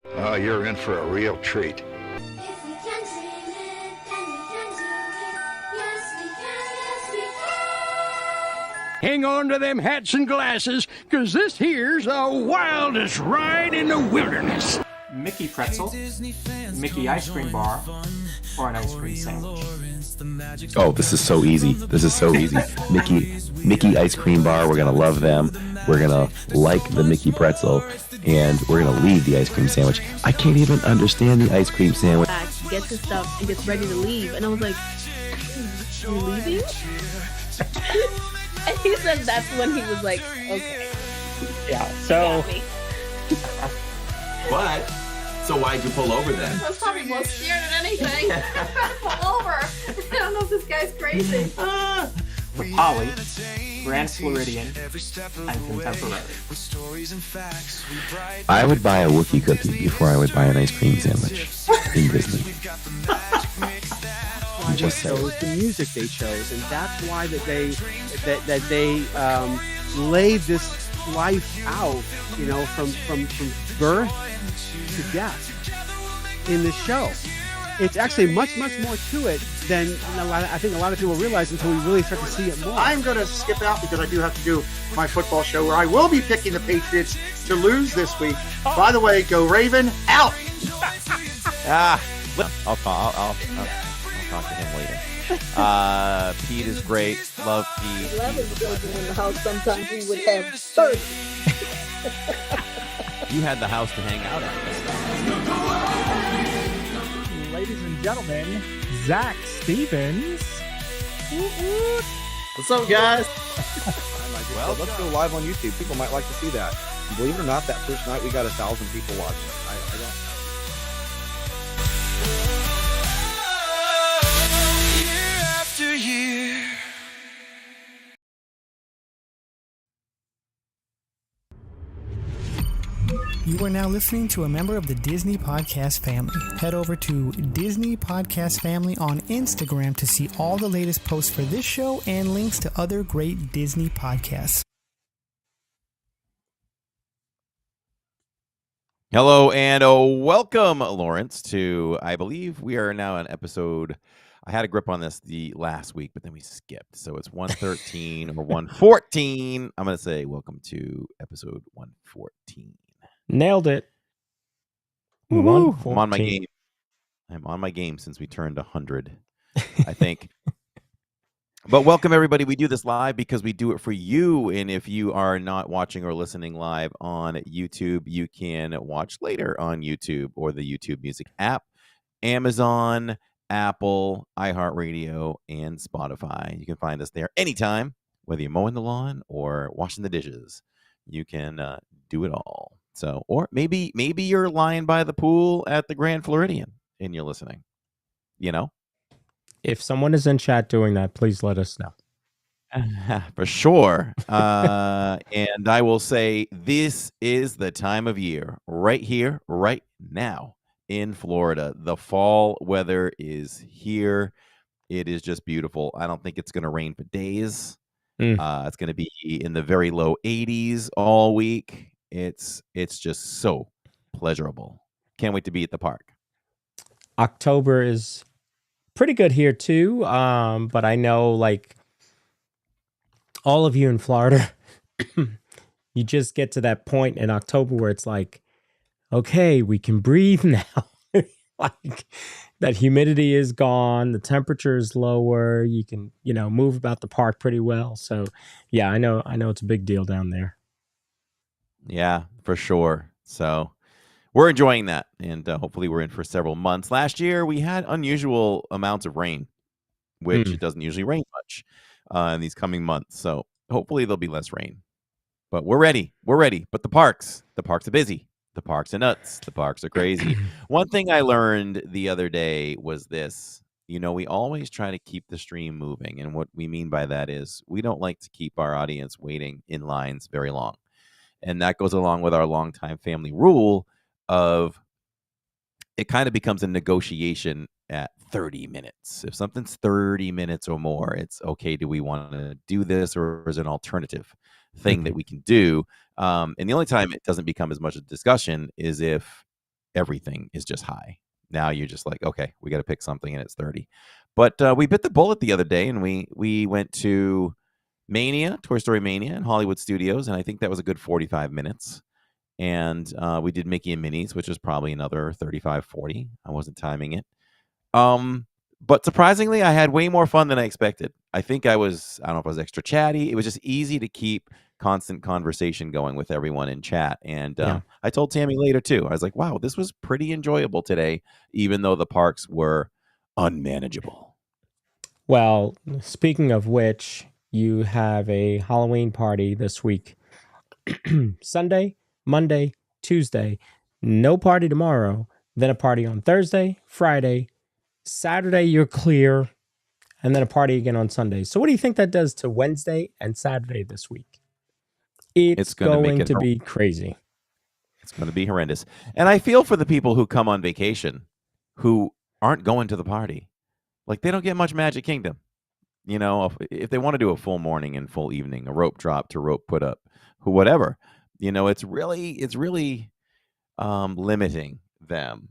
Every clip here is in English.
Oh, you're in for a real treat. If we can dream it, then we can do it. Yes, we can, yes, we can. Hang on to them hats and glasses, 'cause this here's the wildest ride in the wilderness. Mickey pretzel, Mickey ice cream bar, or an ice cream sandwich. Oh, this is so easy. This is so easy. Mickey ice cream bar. We're gonna love them. We're gonna like the Mickey pretzel, and we're gonna leave the ice cream sandwich. I can't even understand the ice cream sandwich. Gets his stuff and gets ready to leave, and I was like, "You leaving?" And he said that's when he was like, "Okay, Yeah, so got me." But so why'd you pull over then? I was probably more scared than anything. Pull over. I don't know if this guy's crazy. the Poly, Grand Floridian, and Contemporary. I would buy a Wookiee cookie before I would buy an ice cream sandwich in Disney. I'm just saying. chose the music they chose, and that's why that they laid this life out, you know, from birth to death in the show. It's actually much more to it than I think a lot of people realize until we really start to see it more. I'm going to skip out because I do have to do my football show where I will be picking the Patriots to lose this week. By the way, go Raven, out! I'll talk to him later. Pete is great. Love Pete. 11 children in the house. Sometimes we would have 30. You had the house to hang out at. Ladies and gentlemen, Zach Stevens. What's up, guys? Well, let's go live on YouTube. People might like to see that. Believe it or not, that first night we got 1,000 people watching. I don't. Year after year. You are now listening to a member of the Disney Podcast family. Head over to Disney Podcast Family on Instagram to see all the latest posts for this show and links to other great Disney podcasts. Hello and welcome, Lawrence, to, I believe we are now on episode, I had a grip on this the last week, but then we skipped. So it's 113 or 114. I'm going to say welcome to episode 114. Nailed it. I'm on my game. I'm on my game since we turned 100, I think. But welcome, everybody. We do this live because we do it for you. And if you are not watching or listening live on YouTube, you can watch later on YouTube or the YouTube Music app, Amazon, Apple, iHeartRadio, and Spotify. You can find us there anytime, whether you're mowing the lawn or washing the dishes. You can do it all. So, or maybe you're lying by the pool at the Grand Floridian and you're listening. You know, if someone is in chat doing that, please let us know. For sure. And I will say this is the time of year right here, right now in Florida. The fall weather is here. It is just beautiful. I don't think it's going to rain for days. It's going to be in the very low 80s all week. It's just so pleasurable. Can't wait to be at the park. October is pretty good here too. But I know, like, all of you in Florida, you just get to that point in October where it's like, okay, we can breathe now. Like, that humidity is gone, the temperature is lower, you can, move about the park pretty well. So yeah, I know it's a big deal down there. Yeah, for sure. So we're enjoying that, and hopefully we're in for several months. Last year we had unusual amounts of rain, which it doesn't usually rain much in these coming months. So hopefully there'll be less rain. But we're ready. But the parks are busy. The parks are nuts. The parks are crazy. One thing I learned the other day was this. We always try to keep the stream moving. And what we mean by that is we don't like to keep our audience waiting in lines very long. And that goes along with our longtime family rule of it kind of becomes a negotiation at 30 minutes. If something's 30 minutes or more, it's okay. Do we want to do this, or is it an alternative thing that we can do? And the only time it doesn't become as much a discussion is if everything is just high. Now you're just like, okay, we got to pick something, and it's 30. But we bit the bullet the other day, and we went to Mania, Toy Story Mania in Hollywood Studios, and I think that was a good 45 minutes. And we did Mickey and Minnie's, which was probably another 35, 40. I wasn't timing it. But surprisingly, I had way more fun than I expected. I think I don't know if I was extra chatty. It was just easy to keep constant conversation going with everyone in chat. And I told Tammy later, too. I was like, wow, this was pretty enjoyable today, even though the parks were unmanageable. Well, speaking of which, you have a Halloween party this week. Sunday, Monday, Tuesday. No party tomorrow. Then a party on Thursday, Friday. Saturday, you're clear. And then a party again on Sunday. So what do you think that does to Wednesday and Saturday this week? It's going to be crazy. It's going to be horrendous. And I feel for the people who come on vacation who aren't going to the party. Like, they don't get much Magic Kingdom. You know, if they want to do a full morning and full evening, a rope drop to rope put up, whatever, you know, it's really limiting them.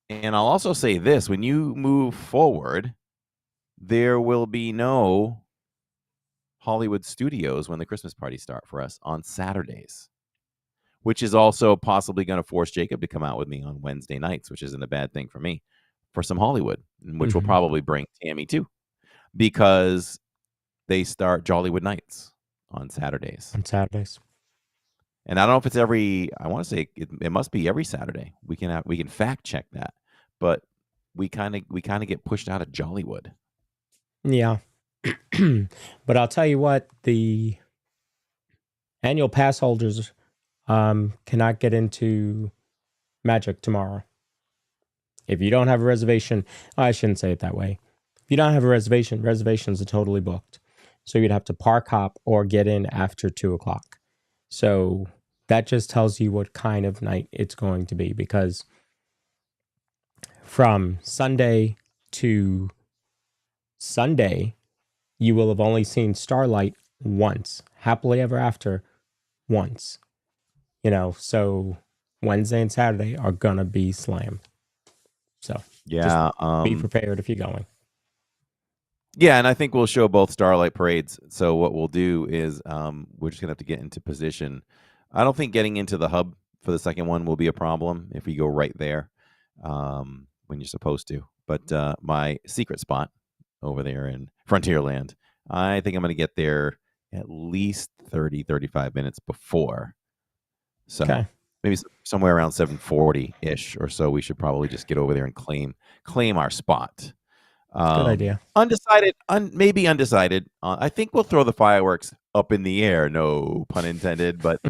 And I'll also say this, when you move forward, there will be no Hollywood Studios when the Christmas parties start for us on Saturdays, which is also possibly going to force Jacob to come out with me on Wednesday nights, which isn't a bad thing for me, for some Hollywood, which will probably bring Tammy too, because they start Jollywood Nights on Saturdays. And I don't know if it's I want to say it must be every Saturday. We can fact check that, but we kind of get pushed out of Jollywood. Yeah. But I'll tell you what, the annual pass holders cannot get into Magic tomorrow. If you don't have a reservation, I shouldn't say it that way. If you don't have a reservation, reservations are totally booked. So you'd have to park hop or get in after 2:00. So that just tells you what kind of night it's going to be, because from Sunday to Sunday, you will have only seen Starlight once, Happily Ever After once. You know, so Wednesday and Saturday are gonna be slammed. So yeah, just be prepared if you're going. Yeah, and I think we'll show both Starlight parades. So what we'll do is we're just gonna have to get into position. I don't think getting into the hub for the second one will be a problem if we go right there when you're supposed to. But my secret spot over there in Frontierland, I think I'm going to get there at least 30, 35 minutes before. So maybe somewhere around 7:40-ish or so, we should probably just get over there and claim our spot. Good idea. Undecided, maybe undecided. I think we'll throw the fireworks up in the air. No pun intended, but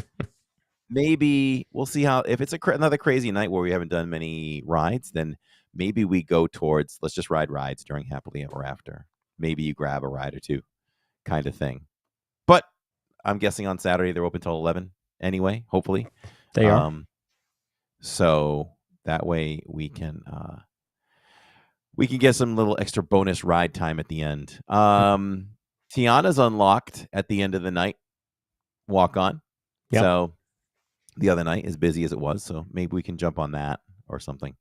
maybe we'll see how. If it's another crazy night where we haven't done many rides, then maybe we go towards, let's just ride rides during Happily Ever After. Maybe you grab a ride or two, kind of thing. But I'm guessing on Saturday they're open till 11 anyway. Hopefully they are. So that way we can get some little extra bonus ride time at the end. Tiana's unlocked at the end of the night. Walk on. Yep. So the other night, as busy as it was, so maybe we can jump on that or something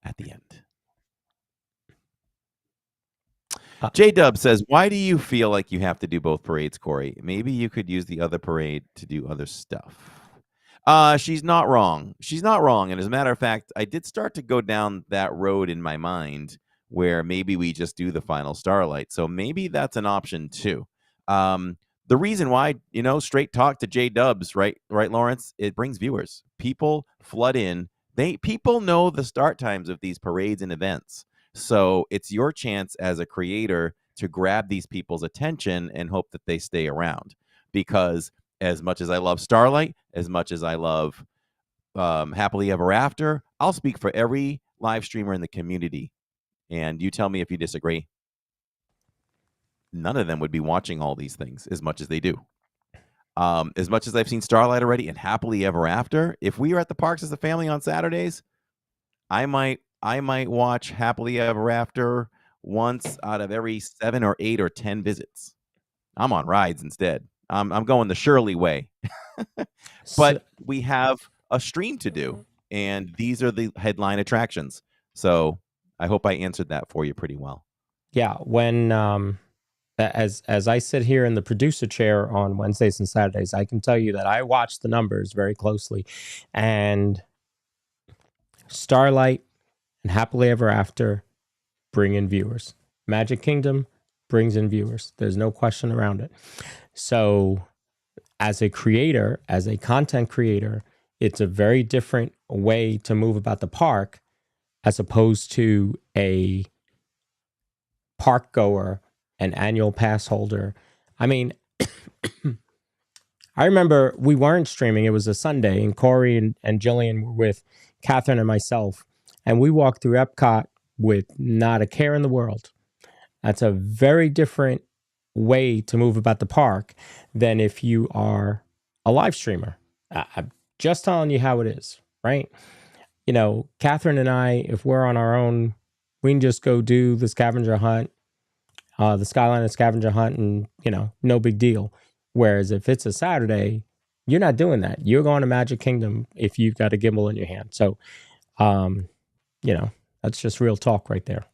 at the end. J-Dub says, why do you feel like you have to do both parades, Corey? Maybe you could use the other parade to do other stuff. She's not wrong. She's not wrong. And as a matter of fact, I did start to go down that road in my mind where maybe we just do the final Starlight. So maybe that's an option too. The reason why, straight talk to J-Dubs, right, Lawrence? It brings viewers. People flood in. People know the start times of these parades and events. So it's your chance as a creator to grab these people's attention and hope that they stay around. Because as much as I love Starlight, as much as I love Happily Ever After, I'll speak for every live streamer in the community. And you tell me if you disagree. None of them would be watching all these things as much as they do. As much as I've seen Starlight already and Happily Ever After, if we are at the parks as a family on Saturdays, I might watch Happily Ever After once out of every 7 or 8 or 10 visits. I'm on rides instead. I'm going the Shirley way. But we have a stream to do. and these are the headline attractions. So I hope I answered that for you pretty well. Yeah, when as I sit here in the producer chair on Wednesdays and Saturdays, I can tell you that I watch the numbers very closely, and Starlight and Happily Ever After bring in viewers. Magic Kingdom brings in viewers. There's no question around it. So as a creator, as a content creator, it's a very different way to move about the park as opposed to a park goer, an annual pass holder. I mean, I remember we weren't streaming. It was a Sunday, and Cory and Jillian were with Catherine and myself, and we walked through Epcot with not a care in the world. That's a very different way to move about the park than if you are a live streamer. I'm just telling you how it is, right? You know, Catherine and I, if we're on our own, we can just go do the scavenger hunt, the Skyliner scavenger hunt, and, you know, no big deal. Whereas if it's a Saturday, you're not doing that. You're going to Magic Kingdom if you've got a gimbal in your hand. So, you know, that's just real talk right there.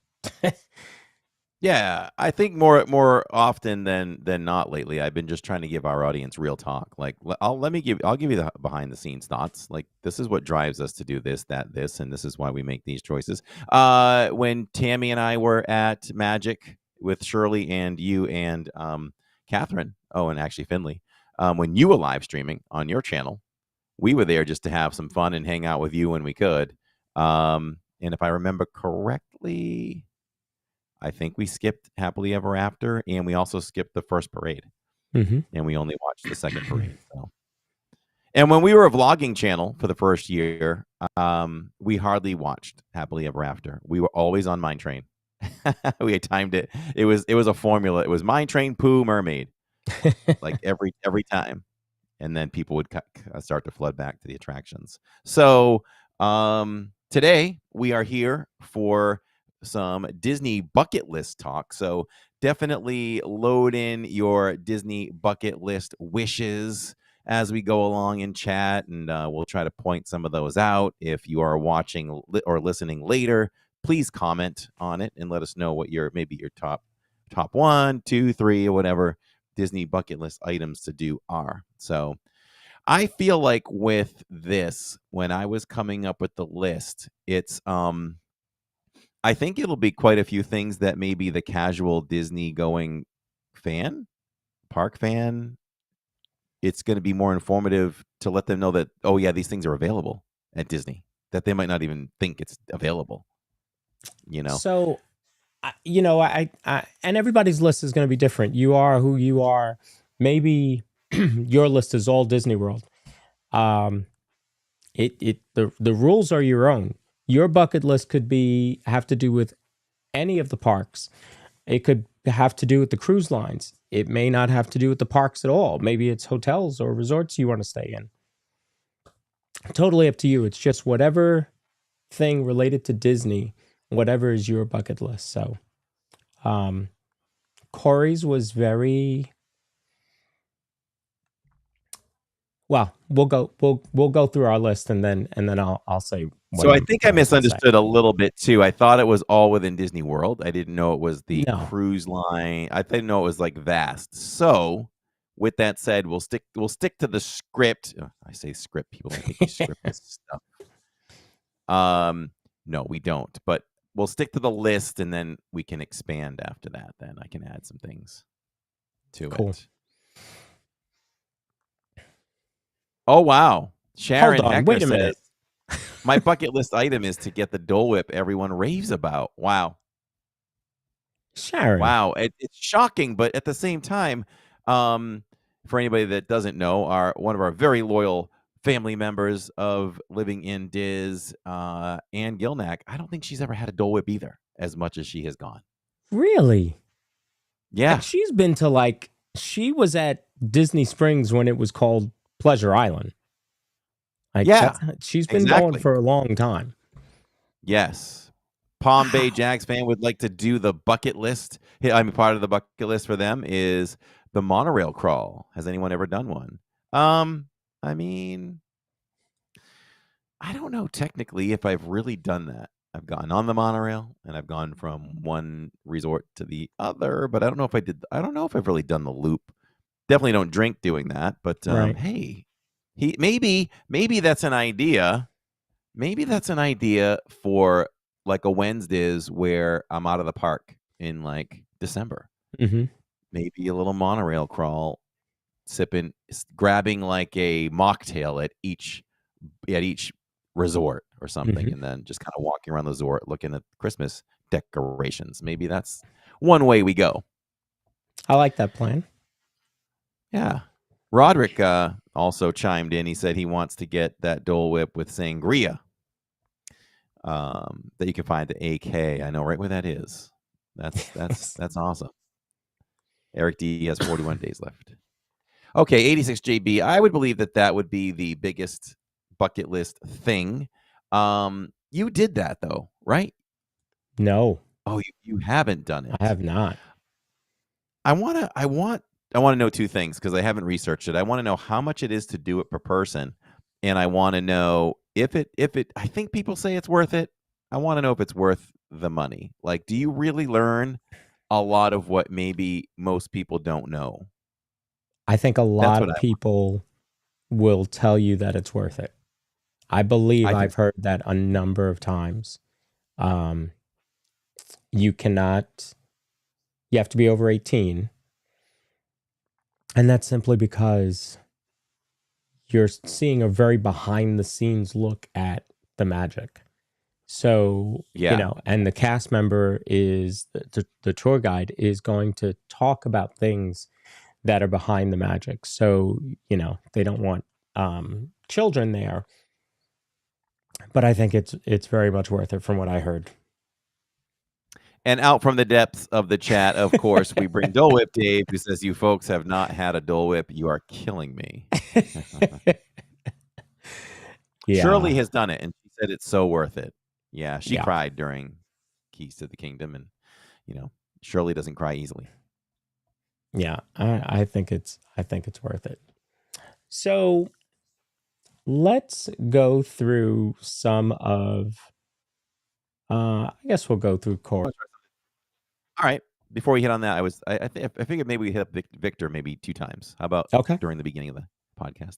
Yeah, I think more often than not lately, I've been just trying to give our audience real talk. Like, I'll give you the behind the scenes thoughts. Like, this is what drives us to do this, that, this, and this is why we make these choices. When Tammy and I were at Magic with Shirley and you and Catherine, and actually Finley, when you were live streaming on your channel, we were there just to have some fun and hang out with you when we could. And if I remember correctly, I think we skipped Happily Ever After, and we also skipped the first parade, and we only watched the second parade. So. And when we were a vlogging channel for the first year, we hardly watched Happily Ever After. We were always on Mine Train. We had timed it. It was a formula. It was Mine Train, Pooh, Mermaid, like every time, and then people would start to flood back to the attractions. So today we are here for some Disney bucket list talk. So definitely load in your Disney bucket list wishes as we go along in chat, and we'll try to point some of those out. If you are watching or listening later, please comment on it and let us know what your top 1, 2, 3, or whatever Disney bucket list items to do are. So I feel like with this, when I was coming up with the list, it's I think it'll be quite a few things that maybe the casual Disney going park fan, it's going to be more informative to let them know that, oh yeah, these things are available at Disney, that they might not even think it's available, you know? So, you know, I and everybody's list is going to be different. You are who you are. Maybe your list is all Disney World. The rules are your own. Your bucket list could have to do with any of the parks. It could have to do with the cruise lines. It may not have to do with the parks at all. Maybe it's hotels or resorts you want to stay in. Totally up to you. It's just whatever thing related to Disney, whatever is your bucket list. So, Cory's was very... Well, we'll go through our list and then I'll say. So I think I misunderstood a little bit too. I thought it was all within Disney World. I didn't know it was the cruise line. I didn't know it was like vast. So with that said, we'll stick to the script. I say script. People don't think you script this stuff. No, we don't. But we'll stick to the list, and then we can expand after that. Then I can add some things to it. Oh, wow. Sharon Hecker wait a minute. says, my bucket list item is to get the Dole Whip everyone raves about. Wow. Sharon. Wow. It's shocking, but at the same time, for anybody that doesn't know, one of our very loyal family members of living in Diz, Ann Gilnack, I don't think she's ever had a Dole Whip either, as much as she has gone. Really? Yeah. Like, she's been to she was at Disney Springs when it was called Pleasure Island. She's been going for a long time. Yes. Palm Bay Jags fan would like to do the bucket list. I mean, part of the bucket list for them is the monorail crawl. Has anyone ever done one? I mean, I don't know technically if I've really done that. I've gone on the monorail and I've gone from one resort to the other, but I don't know if I don't know if I've really done the loop. Definitely don't drink doing that, but Right. hey, maybe that's an idea. Maybe that's an idea for like a Wednesdays where I'm out of the park in like December. Mm-hmm. Maybe a little monorail crawl, grabbing like a mocktail at each resort or something, Mhm. and then just kind of walking around the resort looking at Christmas decorations. Maybe that's one way we go. I like that plan. Yeah. Roderick also chimed in. He said he wants to get that Dole Whip with sangria that you can find at AK. I know right where that is. That's awesome. Eric D has 41 days left. Okay, 86 JB. I would believe that would be the biggest bucket list thing. You did that though, right? No, Oh, you haven't done it. I have not. I want to know two things because I haven't researched it. I want to know how much it is to do it per person, and I want to know if it. I think people say it's worth it. I want to know if it's worth the money. Like, do you really learn a lot of what maybe most people don't know? I think a lot what of I- people will tell you that it's worth it. I believe I think I've heard that a number of times. You have to be over 18. And that's simply because you're seeing a very behind the scenes look at the magic. So, Yeah. and the cast member is the tour guide is going to talk about things that are behind the magic. So, they don't want children there. But I think it's very much worth it from what I heard. And out from the depths of the chat, of course, we bring Dole Whip Dave, who says, "You folks have not had a Dole Whip. You are killing me." Yeah. Shirley has done it, and she said it's so worth it. Yeah, she Yeah. cried during Keys to the Kingdom, and Shirley doesn't cry easily. Yeah, I think it's worth it. So let's go through some of. I guess we'll go through Cory. All right. Before we hit on that, I figured maybe we hit up Victor maybe 2 times. How about during the beginning of the podcast?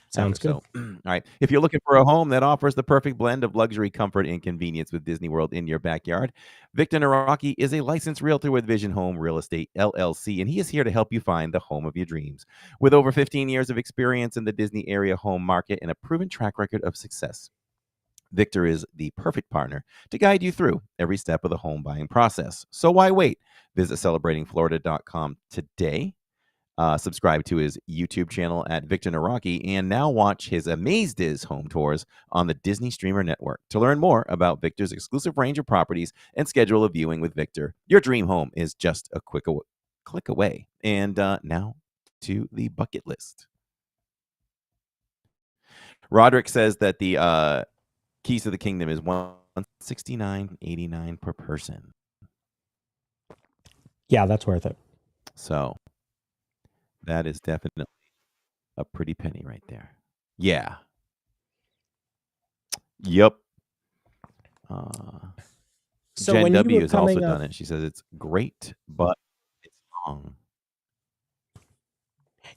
Sounds good. All right. If you're looking for a home that offers the perfect blend of luxury, comfort, and convenience with Disney World in your backyard, Victor Naraki is a licensed realtor with Vision Home Real Estate LLC, and he is here to help you find the home of your dreams. With over 15 years of experience in the Disney area home market and a proven track record of success, Victor is the perfect partner to guide you through every step of the home buying process. So why wait? Visit celebratingflorida.com today. Subscribe to his YouTube channel at Victor Naraki, and now watch his Amazediz home tours on the Disney Streamer Network. To learn more about Victor's exclusive range of properties and schedule a viewing with Victor, your dream home is just a click away. And now to the bucket list. Roderick says that the Keys to the Kingdom is $169.89 per person. Yeah, that's worth it. So that is definitely a pretty penny right there. Yeah. Yep. So Jen when you W were has also coming done up- it. She says it's great, but it's long.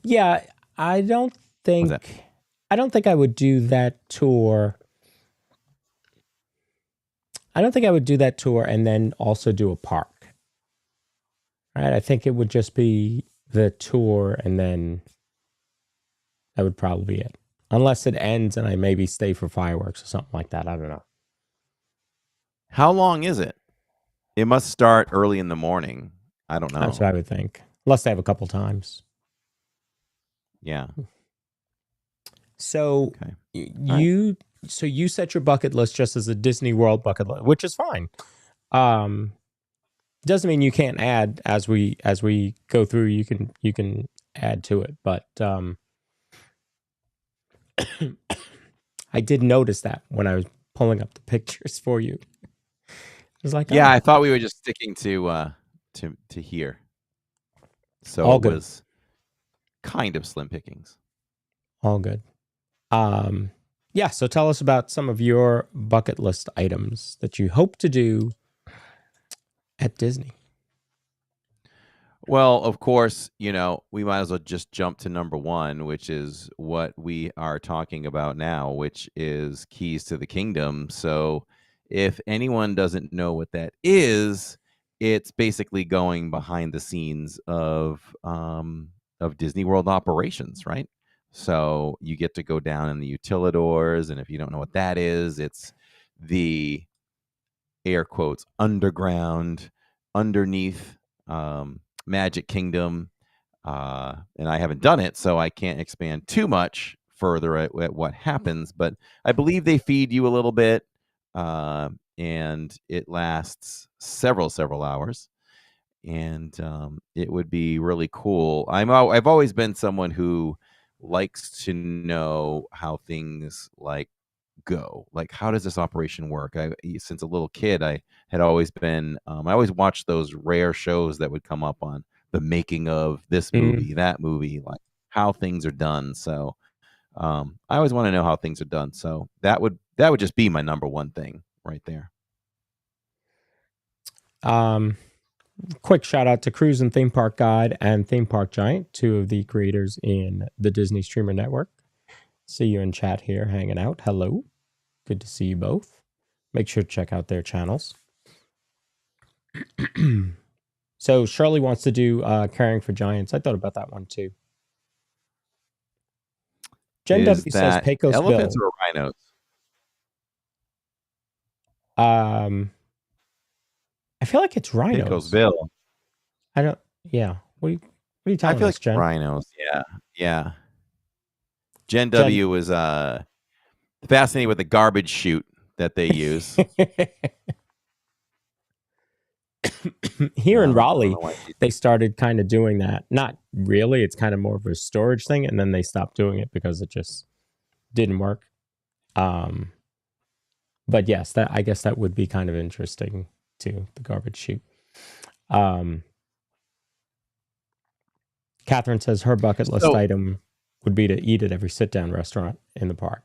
Yeah, I don't think I would do that tour. I don't think I would do that tour and then also do a park. Right? I think it would just be the tour and then that would probably be it. Unless it ends and I maybe stay for fireworks or something like that. I don't know. How long is it? It must start early in the morning. I don't know. That's what I would think. Unless they have a couple times. Yeah. So you set your bucket list just as a Disney World bucket list, which is fine. Doesn't mean you can't add as we go through. You can add to it, but I did notice that when I was pulling up the pictures for you. I was like, yeah, oh. I thought we were just sticking to here. So All it good. was kind of slim pickings. All good. yeah, so tell us about some of your bucket list items that you hope to do at Disney. Well, of course, we might as well just jump to number one, which is what we are talking about now, which is Keys to the Kingdom. So, if anyone doesn't know what that is, it's basically going behind the scenes of Disney World operations, right? So you get to go down in the utilidors, and if you don't know what that is, it's the air quotes underground, underneath Magic Kingdom, and I haven't done it, so I can't expand too much further at what happens. But I believe they feed you a little bit, and it lasts several hours, and it would be really cool. I've always been someone who likes to know how things go. Like, how does this operation work? Since a little kid, I had always been I always watched those rare shows that would come up on the making of this movie, that movie, like how things are done. So I always want to know how things are done. So that would just be my number one thing right there. Quick shout out to Cruise and Theme Park Guide and Theme Park Giant, two of the creators in the Disney Streamer Network. See you in chat here hanging out. Hello. Good to see you both. Make sure to check out their channels. So Shirley wants to do Caring for Giants. I thought about that one too. Jen W says Pecos elephants Bill. or rhinos? I feel like it's rhinos. Pecos Bill. I don't. Yeah. What are you telling I feel us, like Jen? rhinos. Yeah. Jen W was fascinated with the garbage chute that they use. Here in Raleigh, they started kind of doing that. Not really. It's kind of more of a storage thing, and then they stopped doing it because it just didn't work. But yes, I guess that would be kind of interesting too, the garbage chute. Catherine says her bucket list item would be to eat at every sit-down restaurant in the park.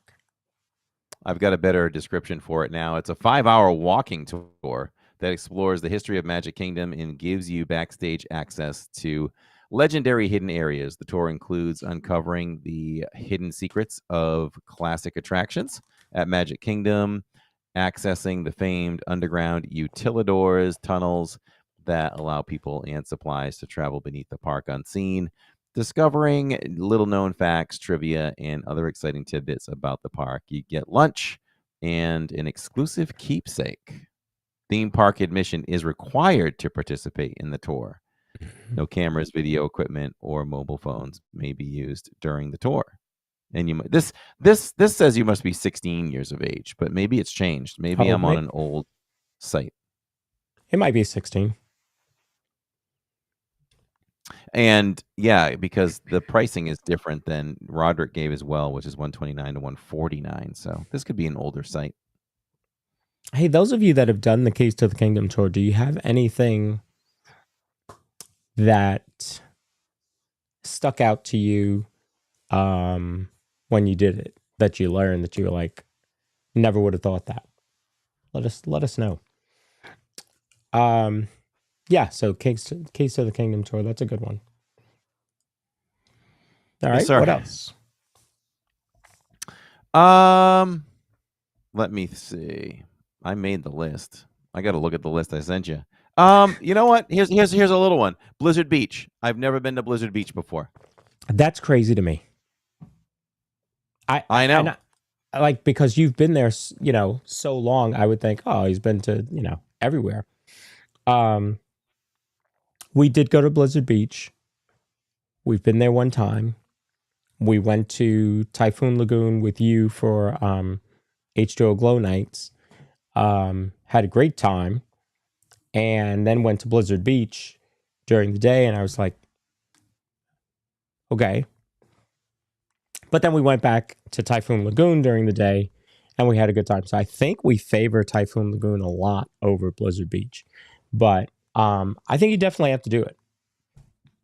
I've got a better description for it now. It's a 5-hour walking tour that explores the history of Magic Kingdom and gives you backstage access to legendary hidden areas. The tour includes uncovering the hidden secrets of classic attractions at Magic Kingdom, accessing the famed underground utilidors, tunnels that allow people and supplies to travel beneath the park unseen, discovering little-known facts, trivia, and other exciting tidbits about the park. You get lunch and an exclusive keepsake. Theme park admission is required to participate in the tour. No cameras, video equipment, or mobile phones may be used during the tour. And this says you must be 16 years of age, but maybe it's changed. Maybe I'm on an old site. It might be 16. And yeah, because the pricing is different than Roderick gave as well, which is $129 to $149. So this could be an older site. Hey, those of you that have done the Keys to the Kingdom tour, do you have anything that stuck out to you when you did it, that you learned, that you were like, never would have thought that? Let us know. Yeah, so Keys to the Kingdom tour, that's a good one. All right, what else? Let me see. I made the list. I got to look at the list I sent you. You know what? Here's a little one. Blizzard Beach. I've never been to Blizzard Beach before. That's crazy to me. I know. Like, because you've been there, so long, I would think, oh, he's been to, everywhere. We did go to Blizzard Beach. We've been there one time. We went to Typhoon Lagoon with you for H2O Glow Nights. Had a great time. And then went to Blizzard Beach during the day, and I was like, okay. But then we went back to Typhoon Lagoon during the day, and we had a good time. So I think we favor Typhoon Lagoon a lot over Blizzard Beach. But I think you definitely have to do it.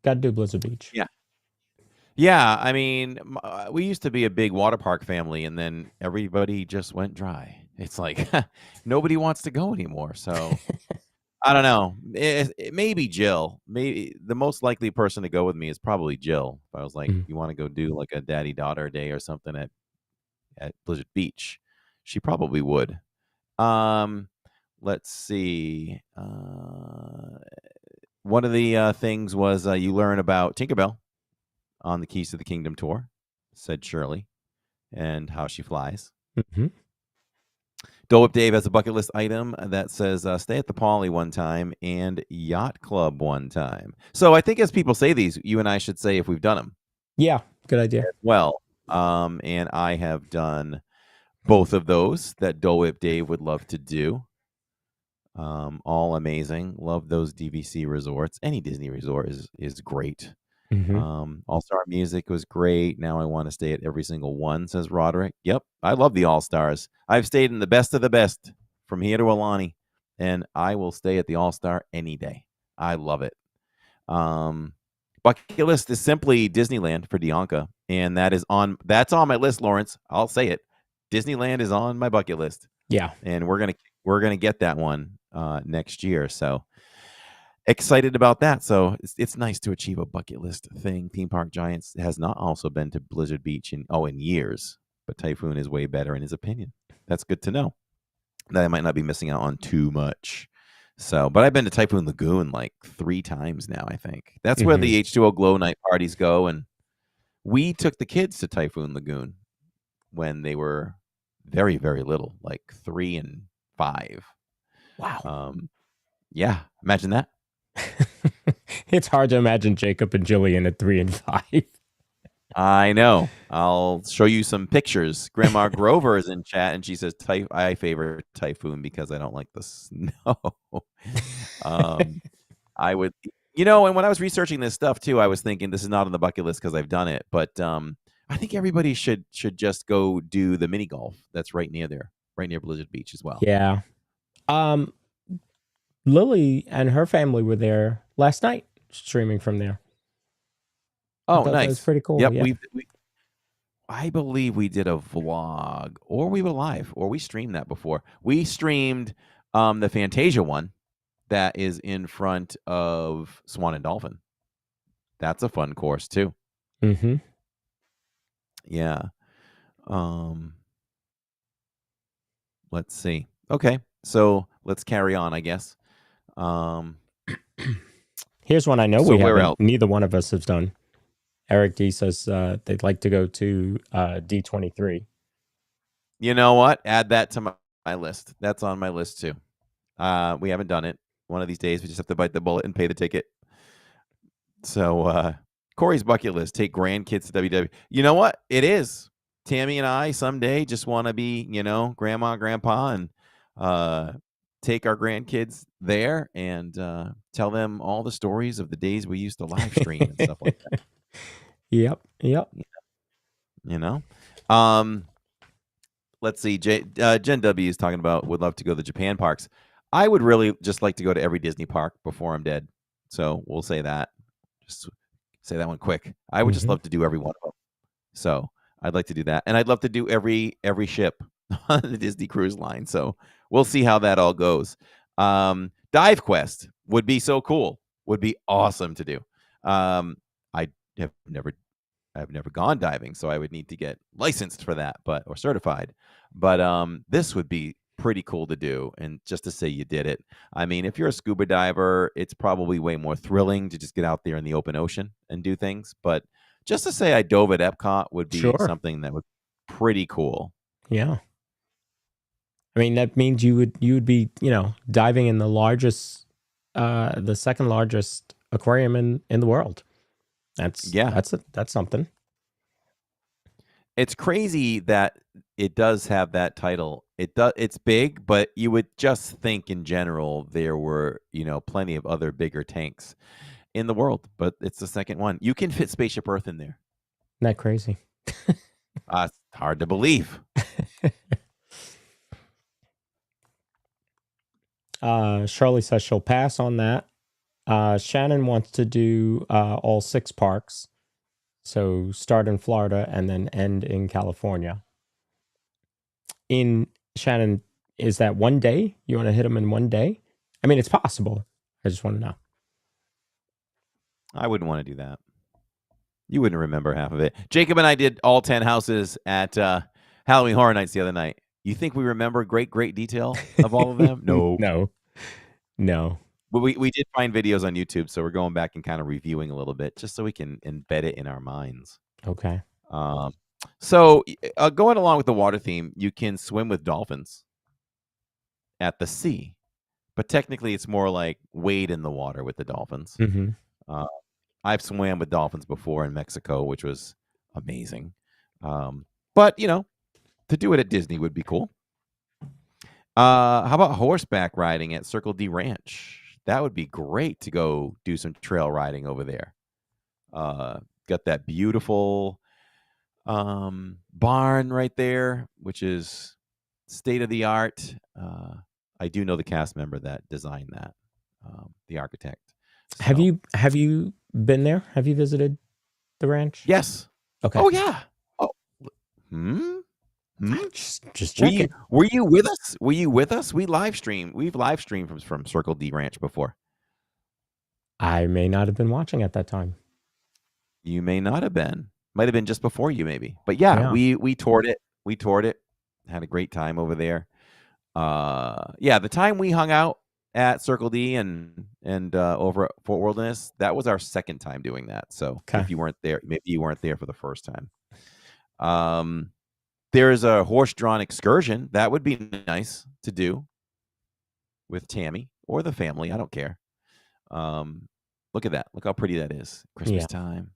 Got to do Blizzard Beach. Yeah. Yeah, I mean, we used to be a big water park family, and then everybody just went dry. It's like nobody wants to go anymore. So I don't know. Maybe Jill. Maybe the most likely person to go with me is probably Jill. If I was like, Mm. you want to go do like a daddy daughter day or something at Blizzard Beach, she probably would. Um, let's see. One of the things was you learn about Tinkerbell on the Keys to the Kingdom tour, said Shirley, and how she flies. Mm-hmm. Dole Whip Dave has a bucket list item that says stay at the Poly one time and Yacht Club one time. So I think as people say these, you and I should say if we've done them. Yeah, good idea. Well, and I have done both of those that Dole Whip Dave would love to do. All amazing. Love those DVC resorts. Any Disney resort is great. Mm-hmm. All-Star Music was great. Now I want to stay at every single one, says Roderick. Yep, I love the All-Stars. I've stayed in the best of the best from here to Alani, and I will stay at the All-Star any day. I love it. Bucket list is simply Disneyland for Dianca, and that's on my list, Lawrence. I'll say it. Disneyland is on my bucket list. Yeah, and we're gonna get that one next year. So excited about that. So it's nice to achieve a bucket list thing. Theme Park Giants has not also been to Blizzard Beach in years, but Typhoon is way better in his opinion. That's good to know. That I might not be missing out on too much. So, but I've been to Typhoon Lagoon like 3 times now, I think. That's where the H2O Glow Night parties go, and we took the kids to Typhoon Lagoon when they were very, very little, like 3 and 5. Wow. Yeah, imagine that. It's hard to imagine Jacob and Jillian at 3 and 5. I know. I'll show you some pictures. Grandma Grover is in chat, and she says, I favor Typhoon because I don't like the snow. I would, and when I was researching this stuff too, I was thinking this is not on the bucket list because I've done it, but I think everybody should just go do the mini golf that's right near there, right near Blizzard Beach as well. Yeah. Lily and her family were there last night streaming from there. Oh, nice. That was pretty cool. Yep, Yeah. I believe we did a vlog, or we were live, or we streamed that before. We streamed the Fantasia one that is in front of Swan and Dolphin. That's a fun course too. Mm-hmm. Yeah. Let's see. Okay, so let's carry on, I guess. Here's one I know So we where haven't. else? Neither one of us has done. Eric D says they'd like to go to D23. You know what? Add that to my list. That's on my list too. We haven't done it. One of these days, we just have to bite the bullet and pay the ticket. So, Corey's bucket list: take grandkids to WW. You know what? It is. Tammy and I someday just want to be, grandma, grandpa, and take our grandkids there and tell them all the stories of the days we used to live stream and stuff like that. Yep. Let's see. Jen W is talking about would love to go to the Japan parks. I would really just like to go to every Disney park before I'm dead. So we'll say that. Just say that one quick. I would just love to do every one of them. So I'd like to do that, and I'd love to do every ship on the Disney Cruise Line. So we'll see how that all goes. Dive Quest would be so cool. Would be awesome to do. I've never gone diving, so I would need to get licensed for that, or certified. But this would be pretty cool to do, and just to say you did it. I mean, if you're a scuba diver, it's probably way more thrilling to just get out there in the open ocean and do things. But just to say I dove at Epcot would be something that would be pretty cool. Yeah. I mean, that means you would be, diving in the largest, the second largest aquarium in the world. That's something. It's crazy that it does have that title. It's big, but you would just think in general there were, plenty of other bigger tanks in the world, but it's the second one. You can fit Spaceship Earth in there. Isn't that crazy? It's hard to believe. Shirley says she'll pass on that. Shannon wants to do all 6 parks. So start in Florida and then end in California. In Shannon, is that one day? You want to hit them in one day? I mean, it's possible. I just want to know. I wouldn't want to do that. You wouldn't remember half of it. Jacob and I did all 10 houses at Halloween Horror Nights the other night. You think we remember great detail of all of them? No. No. But we did find videos on YouTube, so we're going back and kind of reviewing a little bit just so we can embed it in our minds. Okay. So going along with the water theme, you can swim with dolphins at the sea, but technically it's more like wade in the water with the dolphins. Mm-hmm. I've swam with dolphins before in Mexico, which was amazing. But to do it at Disney would be cool. How about horseback riding at Circle D Ranch? That would be great to go do some trail riding over there. Got that beautiful barn right there, which is state of the art. I do know the cast member that designed that, the architect. So. Have you been there? Have you visited the ranch? Yes. Okay. Oh yeah. Oh. Just checking. Were you with us? Were you with us? We've live streamed from Circle D Ranch before. I may not have been watching at that time. You may not have been. Might have been just before you, maybe. But yeah. we toured it. We toured it. Had a great time over there. The time we hung out at Circle D and over at Fort Wilderness, that was our second time doing that. So if you weren't there, maybe you weren't there for the first time. There is a horse-drawn excursion. That would be nice to do with Tammy or the family. I don't care. Look at that. Look how pretty that is. Christmas time.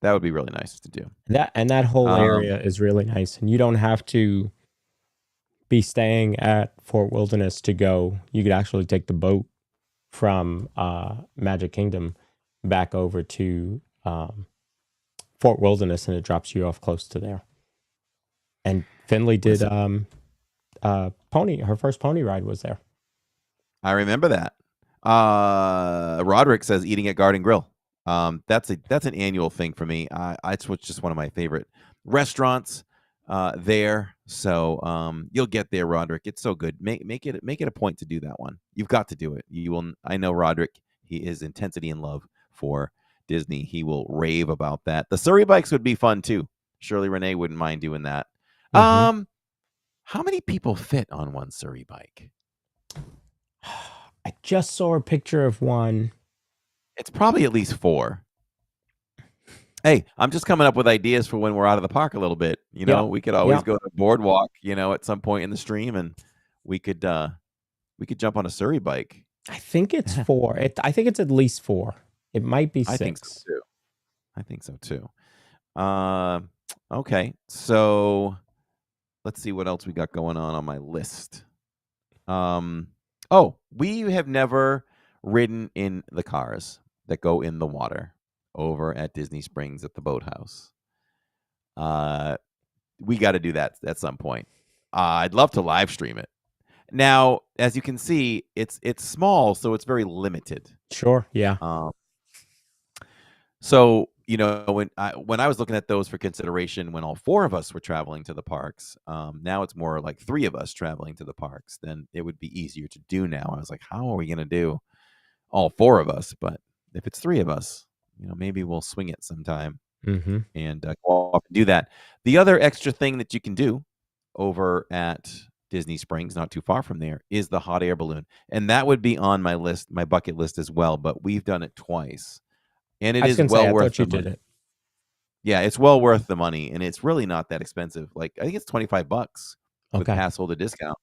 That would be really nice to do. That whole area is really nice, and you don't have to be staying at Fort Wilderness to go. You could actually take the boat from Magic Kingdom back over to Fort Wilderness, and it drops you off close to there. And Finley did her first pony ride was there. I remember that. Roderick says eating at Garden Grill. That's an annual thing for me. It's just one of my favorite restaurants there. So you'll get there, Roderick. It's so good. Make it a point to do that one. You've got to do it. You will. I know Roderick. His intensity and love for Disney. He will rave about that. The Surrey bikes would be fun too. Shirley Renee wouldn't mind doing that. Mm-hmm. How many people fit on one Surrey bike? I just saw a picture of one. It's probably at least 4. Hey, I'm just coming up with ideas for when we're out of the park a little bit. We could always go to the boardwalk, at some point in the stream, and we could jump on a Surrey bike. I think it's 4. I think it's at least 4. It might be 6. I think so too. Okay, so let's see what else we got going on my list. We have never ridden in the cars that go in the water over at Disney Springs at the boathouse. We got to do that at some point. I'd love to live stream it. Now, as you can see, it's small, so it's very limited. Sure, yeah. So when I was looking at those for consideration, when all 4 of us were traveling to the parks, now it's more like 3 of us traveling to the parks. Then it would be easier to do now. I was like, how are we going to do all 4 of us? But if it's 3 of us, maybe we'll swing it sometime and go off and do that. The other extra thing that you can do over at Disney Springs, not too far from there, is the hot air balloon. And that would be on my list, my bucket list as well. But we've done it twice. And it is well worth the money. Yeah, it's well worth the money, and it's really not that expensive. Like I think it's $25 with pass holder discount.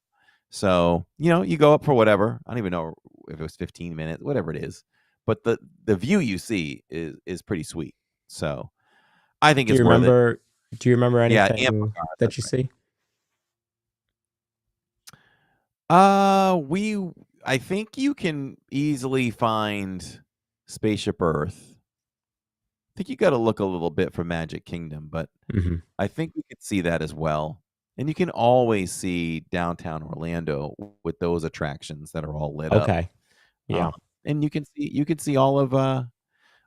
So you go up for whatever. I don't even know if it was 15 minutes, whatever it is. But the view you see is pretty sweet. So I think it's worth it. Do you remember anything that you see? I think you can easily find Spaceship Earth. I think you got to look a little bit for Magic Kingdom, but I think we could see that as well. And you can always see downtown Orlando with those attractions that are all lit up. Okay, yeah. And you can see all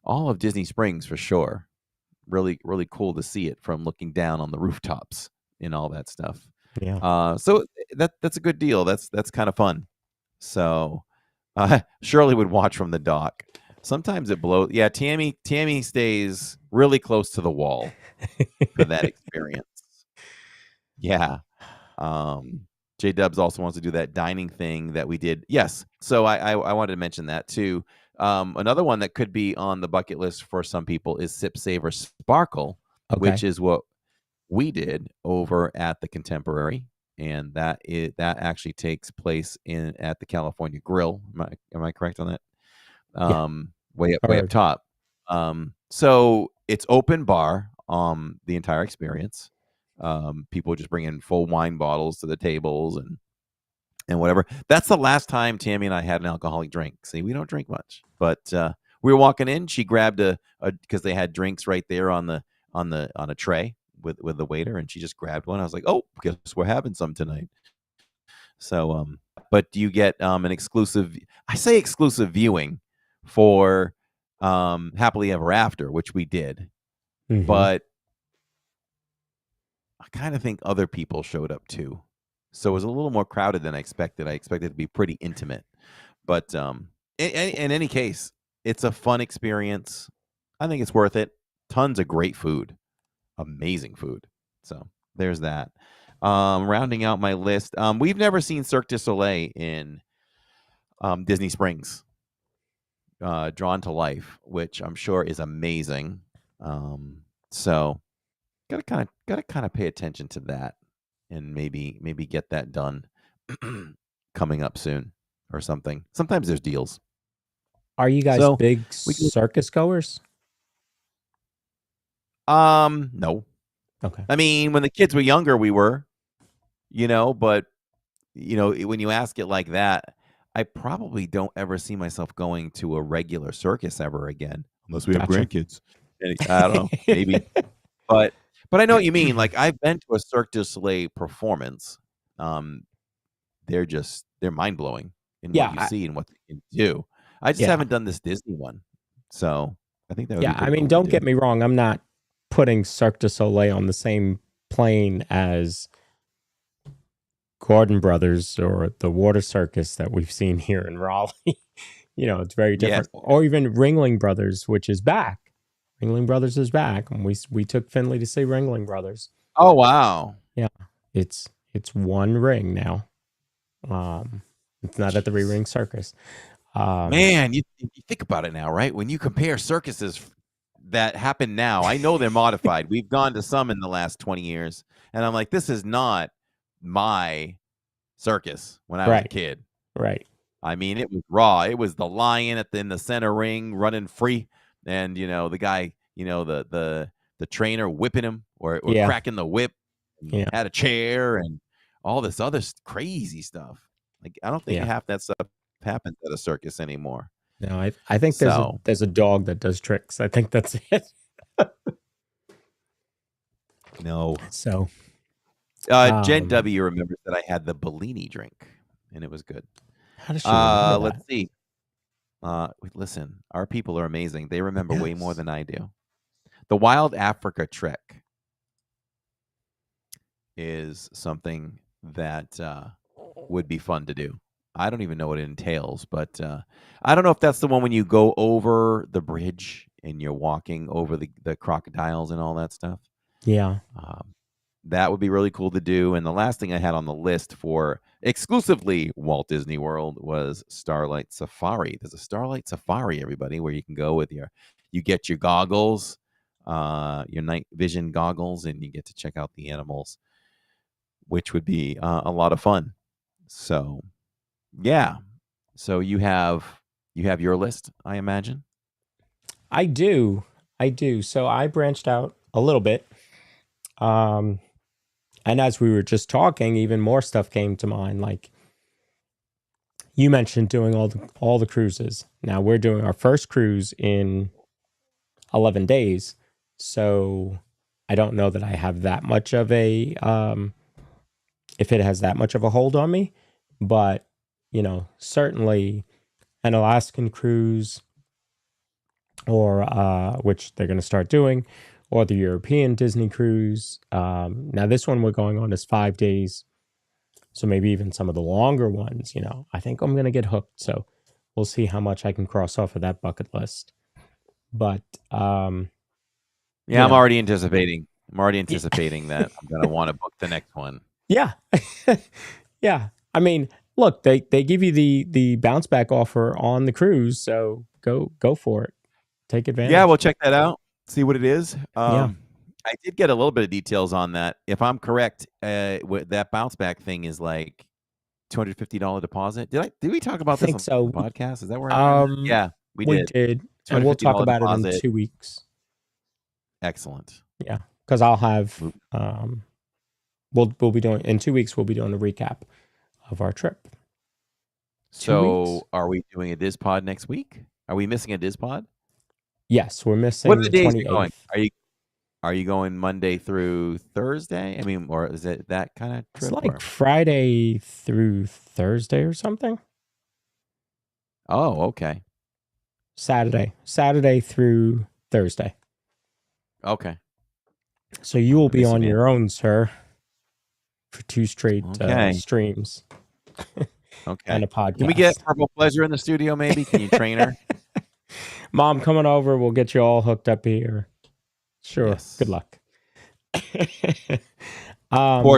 all of Disney Springs for sure. Really, really cool to see it from looking down on the rooftops and all that stuff. Yeah. So that's a good deal. That's kind of fun. So Shirley would watch from the dock. Sometimes it blows. Yeah, Tammy stays really close to the wall for that experience. Yeah. J Dubs also wants to do that dining thing that we did. Yes. So I wanted to mention that too. Another one that could be on the bucket list for some people is Sip Savor Sparkle, which is what we did over at the Contemporary, and that actually takes place at the California Grill. Am I correct on that? Way up top. So it's open bar the entire experience. People just bring in full wine bottles to the tables and whatever. That's the last time Tammy and I had an alcoholic drink. See, we don't drink much, but we were walking in. She grabbed a because they had drinks right there on a tray with the waiter, and she just grabbed one. I was like, oh, guess we're having some tonight. So, but you get an exclusive. I say exclusive viewing for Happily Ever After, which we did, but I kind of think other people showed up too. So it was a little more crowded than I expected. I expected it to be pretty intimate. But in any case, it's a fun experience. I think it's worth it. Tons of great food. Amazing food. So there's that. Rounding out my list, we've never seen Cirque du Soleil in Disney Springs. Drawn to Life, which I'm sure is amazing. So gotta kind of pay attention to that, and maybe get that done coming up soon or something. Sometimes there's deals. Are you guys big circus goers? No. Okay. I mean, when the kids were younger, we were, but when you ask it like that, I probably don't ever see myself going to a regular circus ever again, unless we have grandkids. I don't know, maybe, but I know what you mean. Like, I've been to a Cirque du Soleil performance. They're mind blowing in what you see and what they can do. I just haven't done this Disney one, so I think that would be I mean, cool don't get me wrong. I'm not putting Cirque du Soleil on the same plane as Gordon Brothers or the Water Circus that we've seen here in Raleigh. It's very different. Yes. Or even Ringling Brothers, which is back. Ringling Brothers is back, and we took Finley to see Ringling Brothers. Oh wow! Yeah, it's one ring now. It's not at the Re-Ring Circus. Man, you think about it now, right? When you compare circuses that happen now, I know they're modified. We've gone to some in the last 20 years, and I'm like, this is not my circus when I was a kid. Right. I mean, it was raw. It was the lion in the center ring running free, and the guy, the trainer whipping him or cracking the whip. Had a chair and all this other crazy stuff. Like, I don't think half that stuff happens at a circus anymore. No, I think there's a dog that does tricks. I think that's it. No. So, Jen W remembers that I had the Bellini drink, and it was good. How does she remember Let's see. Listen, our people are amazing. They remember way more than I do. The Wild Africa Trek is something that would be fun to do. I don't even know what it entails, but I don't know if that's the one when you go over the bridge and you're walking over the crocodiles and all that stuff. Yeah. That would be really cool to do. And the last thing I had on the list for exclusively Walt Disney World was Starlight Safari. There's a Starlight Safari, everybody, where you can go with you get your goggles, your night vision goggles, and you get to check out the animals, which would be a lot of fun. So, yeah. So you have your list, I imagine? I do. So I branched out a little bit. And as we were just talking, even more stuff came to mind. Like, you mentioned doing all the cruises. Now we're doing our first cruise in 11 days. So I don't know that I have that much of a, if it has that much of a hold on me, but certainly an Alaskan cruise, or which they're going to start doing, or the European Disney cruise. Now, this one we're going on is 5 days. So maybe even some of the longer ones, I think I'm going to get hooked. So we'll see how much I can cross off of that bucket list. But yeah, I'm already anticipating. That I'm going to want to book the next one. Yeah. Yeah. I mean, look, they give you the bounce back offer on the cruise, so go for it. Take advantage. Yeah, we'll check that out. See what it is. Yeah. I did get a little bit of details on that. If I'm correct, that bounce back thing is like $250 deposit. Did we talk about this on the podcast? Is that where yeah, we did. And we'll talk about deposit. it in 2 weeks. Excellent. Yeah, because I'll have we'll be doing in 2 weeks. We'll be doing a recap of our trip. So, are we doing a DIZPod next week? Are we missing a DIZPod? Yes, we're missing. What are the days 28th. you're going? Are you going Monday through Thursday? I mean, or is it that kind of trip? It's like Friday through Thursday or something. Oh, okay. Saturday through Thursday. Okay. So you will be on your own, sir, for 2 straight Okay. streams. Okay. And a podcast. Can we get Purple Pleasure in the studio, maybe? Can you train her? Mom coming over. We'll get you all hooked up here. Sure. Yes. Good luck. Poor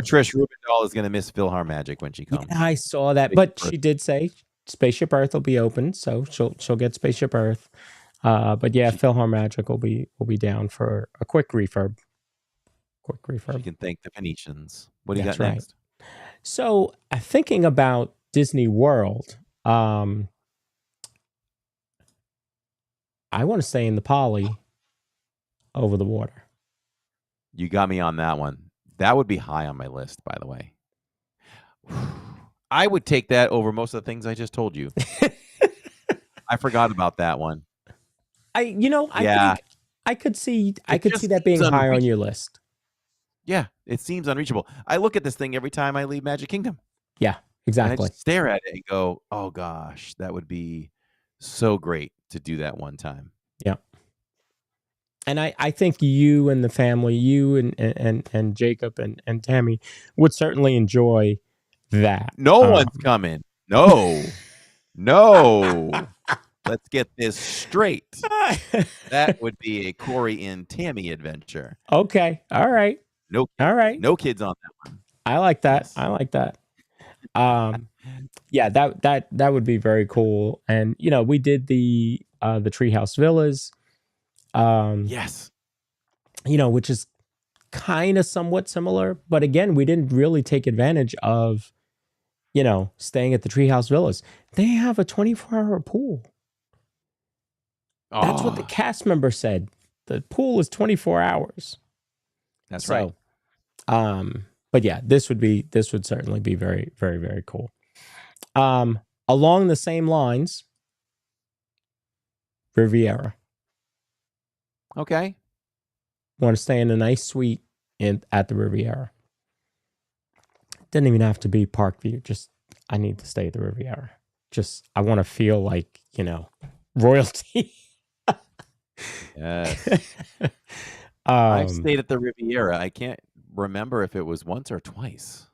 Trish Rubendahl is going to miss PhilharMagic when she comes. Yeah, I saw that, but she did say Spaceship Earth will be open, so she'll get Spaceship Earth. But yeah, PhilharMagic will be down for a quick refurb. She can thank the Phoenicians. What do you That's got right. next? So thinking about Disney World, I want to stay in the Poly over the water. You got me on that one. That would be high on my list, by the way. I would take that over most of the things I just told you. I forgot about that one. I think I could see that being seems higher on your list. Yeah, it seems unreachable. I look at this thing every time I leave Magic Kingdom. Yeah, And I exactly. just stare at it and go, oh gosh, that would be so great to do that one time. Yeah. And I think you and the family, you and Jacob and Tammy would certainly enjoy that. No one's coming. No. Let's get this straight. That would be a Cory and Tammy adventure. Okay. All right. No. All right. No kids on that one. I like that. Yes. I like that. Yeah, that would be very cool. And we did the Treehouse Villas. Yes. Which is kind of somewhat similar, but again, we didn't really take advantage of staying at the Treehouse Villas. They have a 24-hour pool. That's what the cast member said. The pool is 24 hours. That's right. But yeah, this would certainly be very, very, very cool. Along the same lines, Riviera. Okay. Want to stay in a nice suite at the Riviera. Doesn't even have to be Parkview. Just I need to stay at the Riviera. Just I want to feel like royalty. Yes. I've stayed at the Riviera. I can't remember if it was once or twice.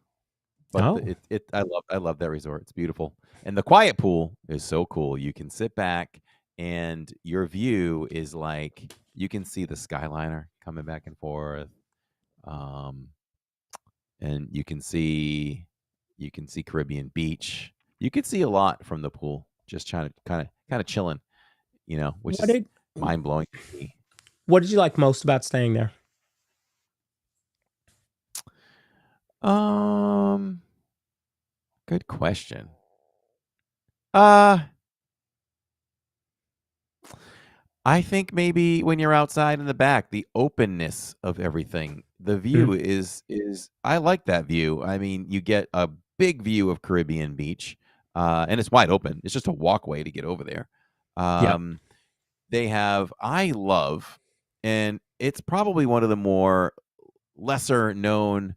But I love that resort. It's beautiful. And the quiet pool is so cool. You can sit back and your view is like you can see the Skyliner coming back and forth. And you can see Caribbean Beach. You can see a lot from the pool. Just trying to kind of chilling, which is mind blowing to me. What did you like most about staying there? Good question. I think maybe when you're outside in the back, the openness of everything, the view is I like that view. I mean, you get a big view of Caribbean Beach, and it's wide open. It's just a walkway to get over there. They have, I love, and it's probably one of the more lesser known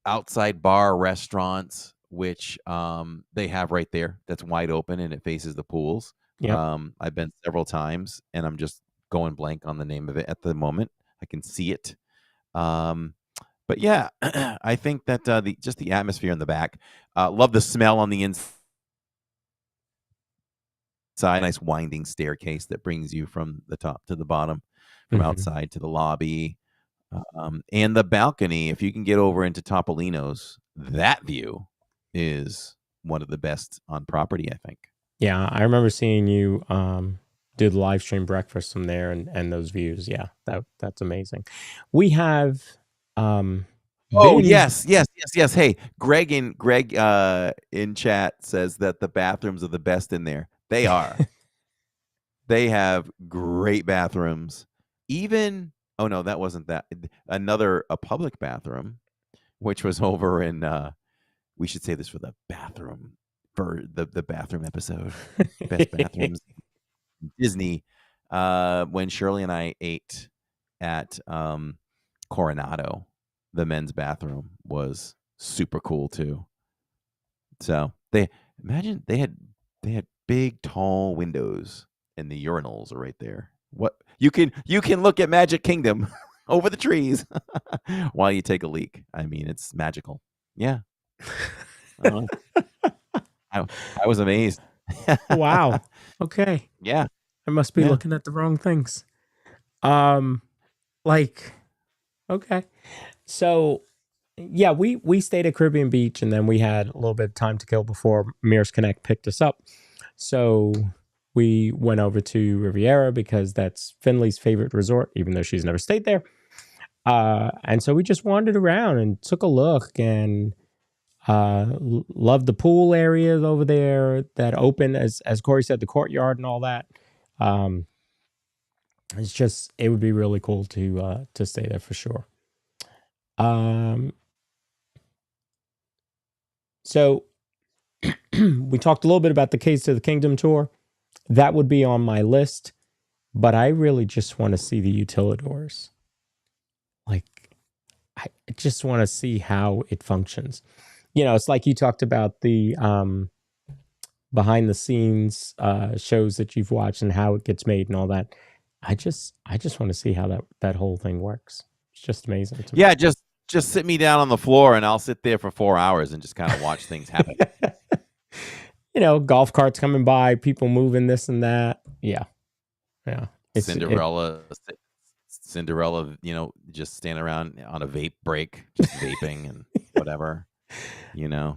outside bar restaurants, which they have right there that's wide open and it faces the pools. Yep. I've been several times, and I'm just going blank on the name of it at the moment. I can see it. But yeah, I think that the atmosphere in the back. Love the smell on the inside. Nice winding staircase that brings you from the top to the bottom, from outside to the lobby. And the balcony, if you can get over into Topolino's, that view is one of the best on property, I think. Yeah, I remember seeing you do the live stream breakfast from there and those views. Yeah, that's amazing. We have Oh, yes. Hey, Greg in chat says that the bathrooms are the best in there. They are. They have great bathrooms. Even no, that wasn't that. A public bathroom, which was over in we should say this for the bathroom episode. Best bathrooms Disney. When Shirley and I ate at Coronado, the men's bathroom was super cool too. So they had big tall windows, and the urinals are right there. What you can look at Magic Kingdom over the trees while you take a leak. I mean, it's magical. Yeah. I was amazed. Wow. Okay. Yeah. I must be looking at the wrong things. Okay. So yeah, we stayed at Caribbean Beach, and then we had a little bit of time to kill before Mears Connect picked us up. So we went over to Riviera because that's Finley's favorite resort, even though she's never stayed there. And so we just wandered around and took a look, and loved the pool areas over there that open, as Cory said, the courtyard and all that. It would be really cool to stay there for sure. So we talked a little bit about the Keys to the Kingdom tour. That would be on my list, but I really just want to see the utilidors. Like, I just want to see how it functions. It's like you talked about the behind the scenes shows that you've watched and how it gets made and all that. I just want to see how that whole thing works. It's just amazing to me. Yeah, just sit me down on the floor, and I'll sit there for 4 hours and just kind of watch things happen. Golf carts coming by, people moving this and that. Yeah. Cinderella, just standing around on a vape break, just vaping and whatever. I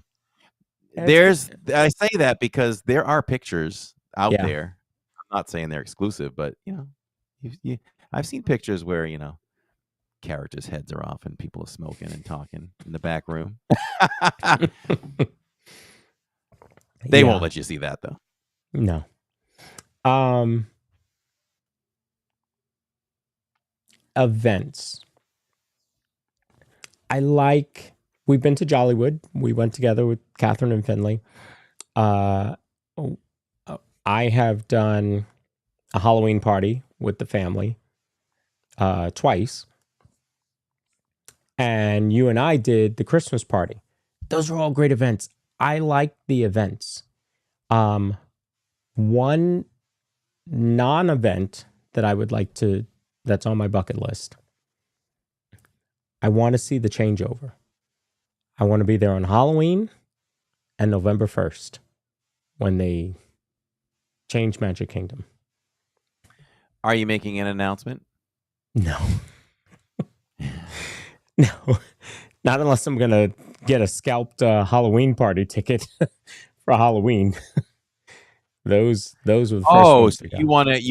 say that because there are pictures out there. I'm not saying they're exclusive, but I've seen pictures where characters' heads are off and people are smoking and talking in the back room. They won't let you see that though. No. Events. We've been to Jollywood. We went together with Catherine and Finley. I have done a Halloween party with the family twice. And you and I did the Christmas party. Those were all great events. I like the events. One non-event that I would like that's on my bucket list. I want to see the changeover. I want to be there on Halloween and November 1st when they change Magic Kingdom. Are you making an announcement? No. No. Not unless I'm going to get a scalped Halloween party ticket for Halloween. Those were the first ones so you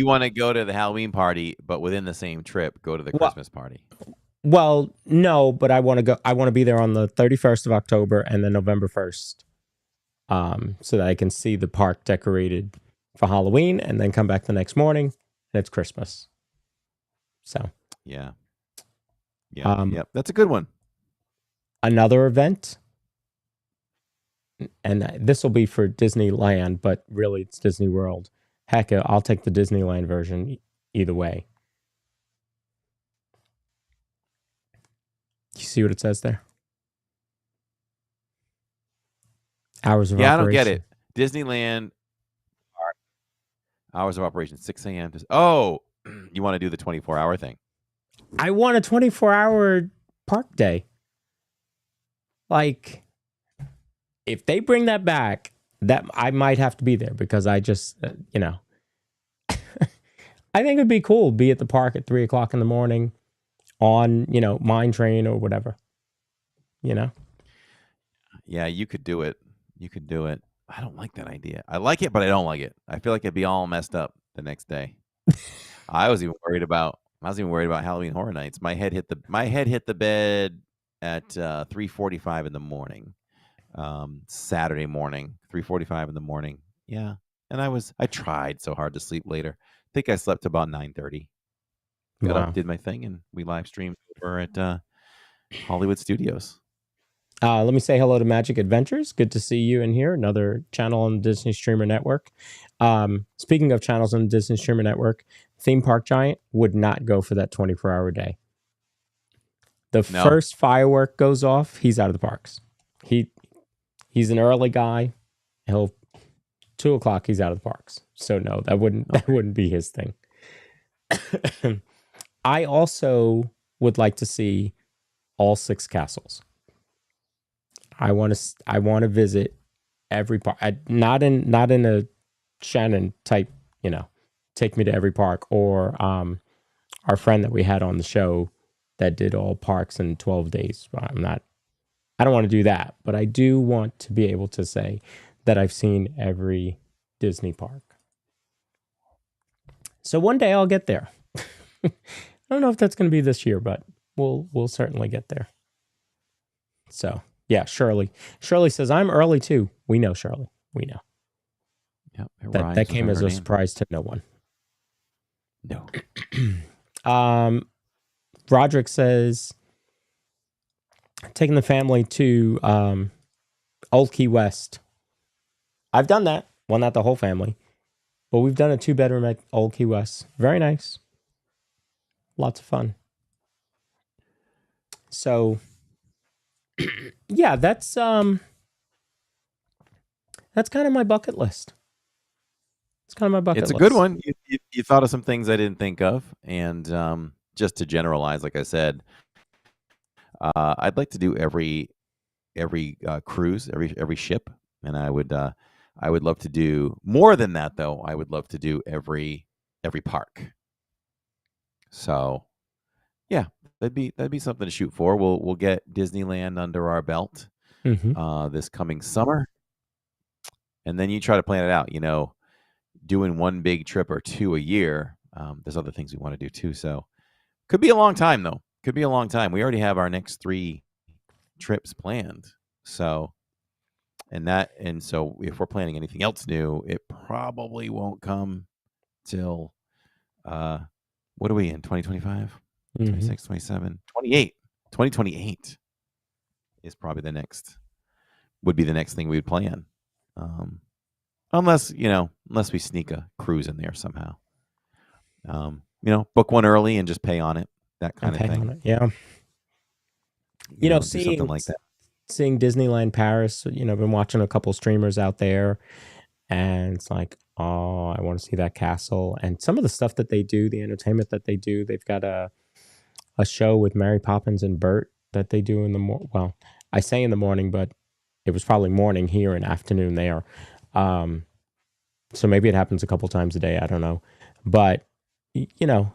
want to go to the Halloween party, but within the same trip, go to the Christmas party. Well, no, but I want to be there on the 31st of October and then November 1st. So that I can see the park decorated for Halloween and then come back the next morning and it's Christmas. So, yeah. That's a good one. Another event, and this will be for Disneyland, but really it's Disney World. Heck, I'll take the Disneyland version either way. You see what it says there? Hours of operation. I don't get it. Disneyland. Hours of operation 6 a.m. to. Oh, you want to do the 24-hour thing? I want a 24-hour park day. Like, if they bring that back, that I might have to be there because I just, I think it'd be cool to be at the park at 3:00 in the morning on, Mine Train or whatever. Yeah, you could do it. You could do it. I don't like that idea. I like it, but I don't like it. I feel like it'd be all messed up the next day. I was even worried about Halloween Horror Nights. My head hit the bed at 3:45 in the morning. Saturday morning, 3:45 in the morning. Yeah. And I tried so hard to sleep later. I think I slept about 9:30. Got up, did my thing, and we live streamed over at Hollywood Studios. Let me say hello to Magic Adventures. Good to see you in here. Another channel on the Disney Streamer Network. Speaking of channels on the Disney Streamer Network, Theme Park Giant would not go for that 24-hour day. The first firework goes off, he's out of the parks. He's an early guy. 2:00, he's out of the parks. So no, that wouldn't be his thing. I also would like to see all 6 castles. I want to visit every park. Not in a Shannon type, take me to every park, or our friend that we had on the show that did all parks in 12 days. I don't want to do that, but I do want to be able to say that I've seen every Disney park. So one day I'll get there. I don't know if that's going to be this year, but we'll certainly get there. So yeah, Shirley. Shirley says, I'm early too. We know, Shirley. We know. Yep, that came as a surprise to no one. No. Roderick says, taking the family to Old Key West. I've done that. Well, not the whole family, but we've done a 2-bedroom at Old Key West. Very nice. Lots of fun. So yeah, that's kind of my bucket list. It's kind of my bucket list. It's a good one. You thought of some things I didn't think of, and just to generalize, like I said, I'd like to do every cruise, every ship, and I would love to do more than that, though. I would love to do every park. So yeah, that'd be something to shoot for. We'll get Disneyland under our belt this coming summer, and then you try to plan it out. Doing one big trip or 2 a year. There's other things we want to do too. So could be a long time though. Could be a long time. We already have our next 3 trips planned. So so if we're planning anything else new, it probably won't come till what are we in 2025? 26, 27, 28. 2028 is probably would be the next thing we would plan. Unless we sneak a cruise in there somehow. Book one early and just pay on it. That kind of thing. Yeah. Seeing something like that. Seeing Disneyland Paris, been watching a couple streamers out there, and it's like, oh, I want to see that castle. And some of the stuff that they do, the entertainment that they do, they've got a show with Mary Poppins and Bert that they do in the morning. Well, I say in the morning, but it was probably morning here and afternoon there. So maybe it happens a couple times a day. I don't know. But,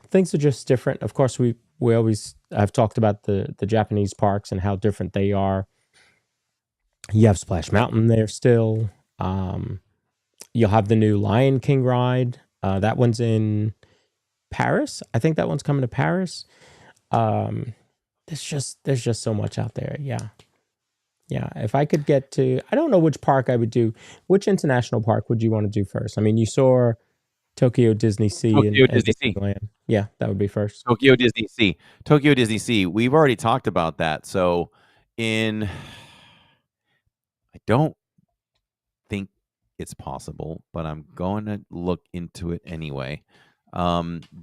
things are just different. Of course, we always have talked about the Japanese parks and how different they are. You have Splash Mountain there still. You'll have the new Lion King ride. That one's in Paris. I think that one's coming to Paris. There's just so much out there. Yeah. If I could get to, I don't know which park I would do. Which international park would you want to do first? I mean, you saw Tokyo Disney Sea and Disneyland. Yeah, that would be first. Tokyo Disney Sea. We've already talked about that. So I don't think it's possible, but I'm going to look into it anyway.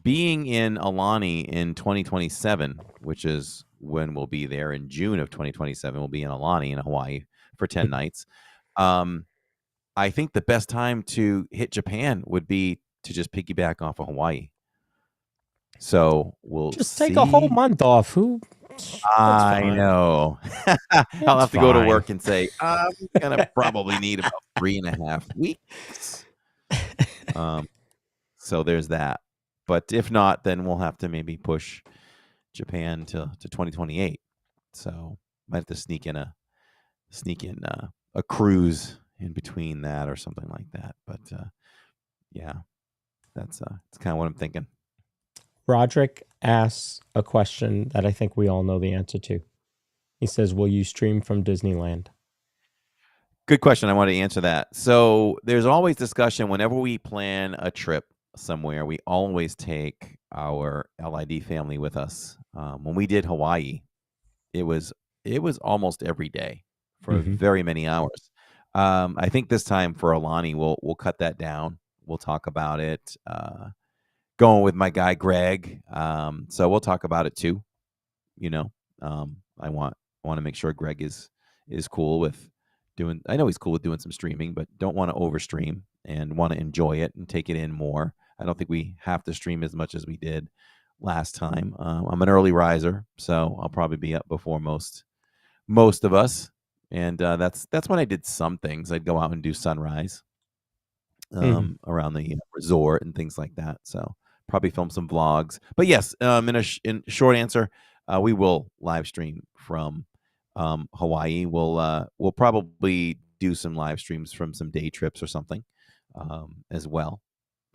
Being in Alani in 2027, which is when we'll be there in June of 2027, we'll be in Alani in Hawaii for 10 nights. I think the best time to hit Japan would be to just piggyback off of Hawaii. So we'll Just take a whole see. month off. Who? I fine. know. I'll have to go to fine. work and say, I'm going to probably need about 3.5 weeks. So there's that. But if not, then we'll have to maybe push Japan to 2028. So might have to sneak in a cruise in between that or something like that. But yeah, that's kind of what I'm thinking. Roderick asks a question that I think we all know the answer to. He says, will you stream from Disneyland? Good question. I want to answer that. So there's always discussion whenever we plan a trip somewhere. We always take our LID family with us. When we did Hawaii, it was almost every day for very many hours. I think this time for Alani, we'll cut that down. We'll talk about it. Going with my guy Greg, so we'll talk about it too. I want to make sure Greg is cool with doing. I know he's cool with doing some streaming, but don't want to overstream and want to enjoy it and take it in more. I don't think we have to stream as much as we did last time. I'm an early riser, so I'll probably be up before most of us, and that's when I did some things. I'd go out and do sunrise around the resort and things like that. So probably film some vlogs. But yes, in short answer, we will live stream from Hawaii. We'll probably do some live streams from some day trips or something as well.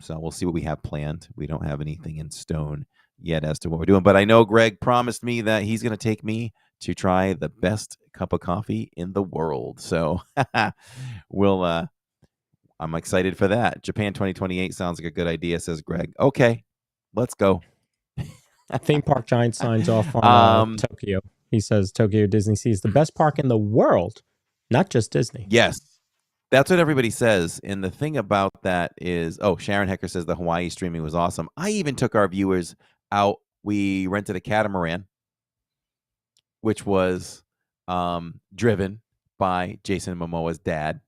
So we'll see what we have planned. We don't have anything in stone yet as to what we're doing. But I know Greg promised me that he's going to take me to try the best cup of coffee in the world. So I'm excited for that. Japan 2028 sounds like a good idea, says Greg. Okay, let's go. Theme Park Giant signs off on Tokyo. He says Tokyo Disney Sea is the best park in the world, not just Disney. Yes, that's what everybody says. And the thing about that is, Sharon Hecker says the Hawaii streaming was awesome. I even took our viewers out. We rented a catamaran, which was driven by Jason Momoa's dad,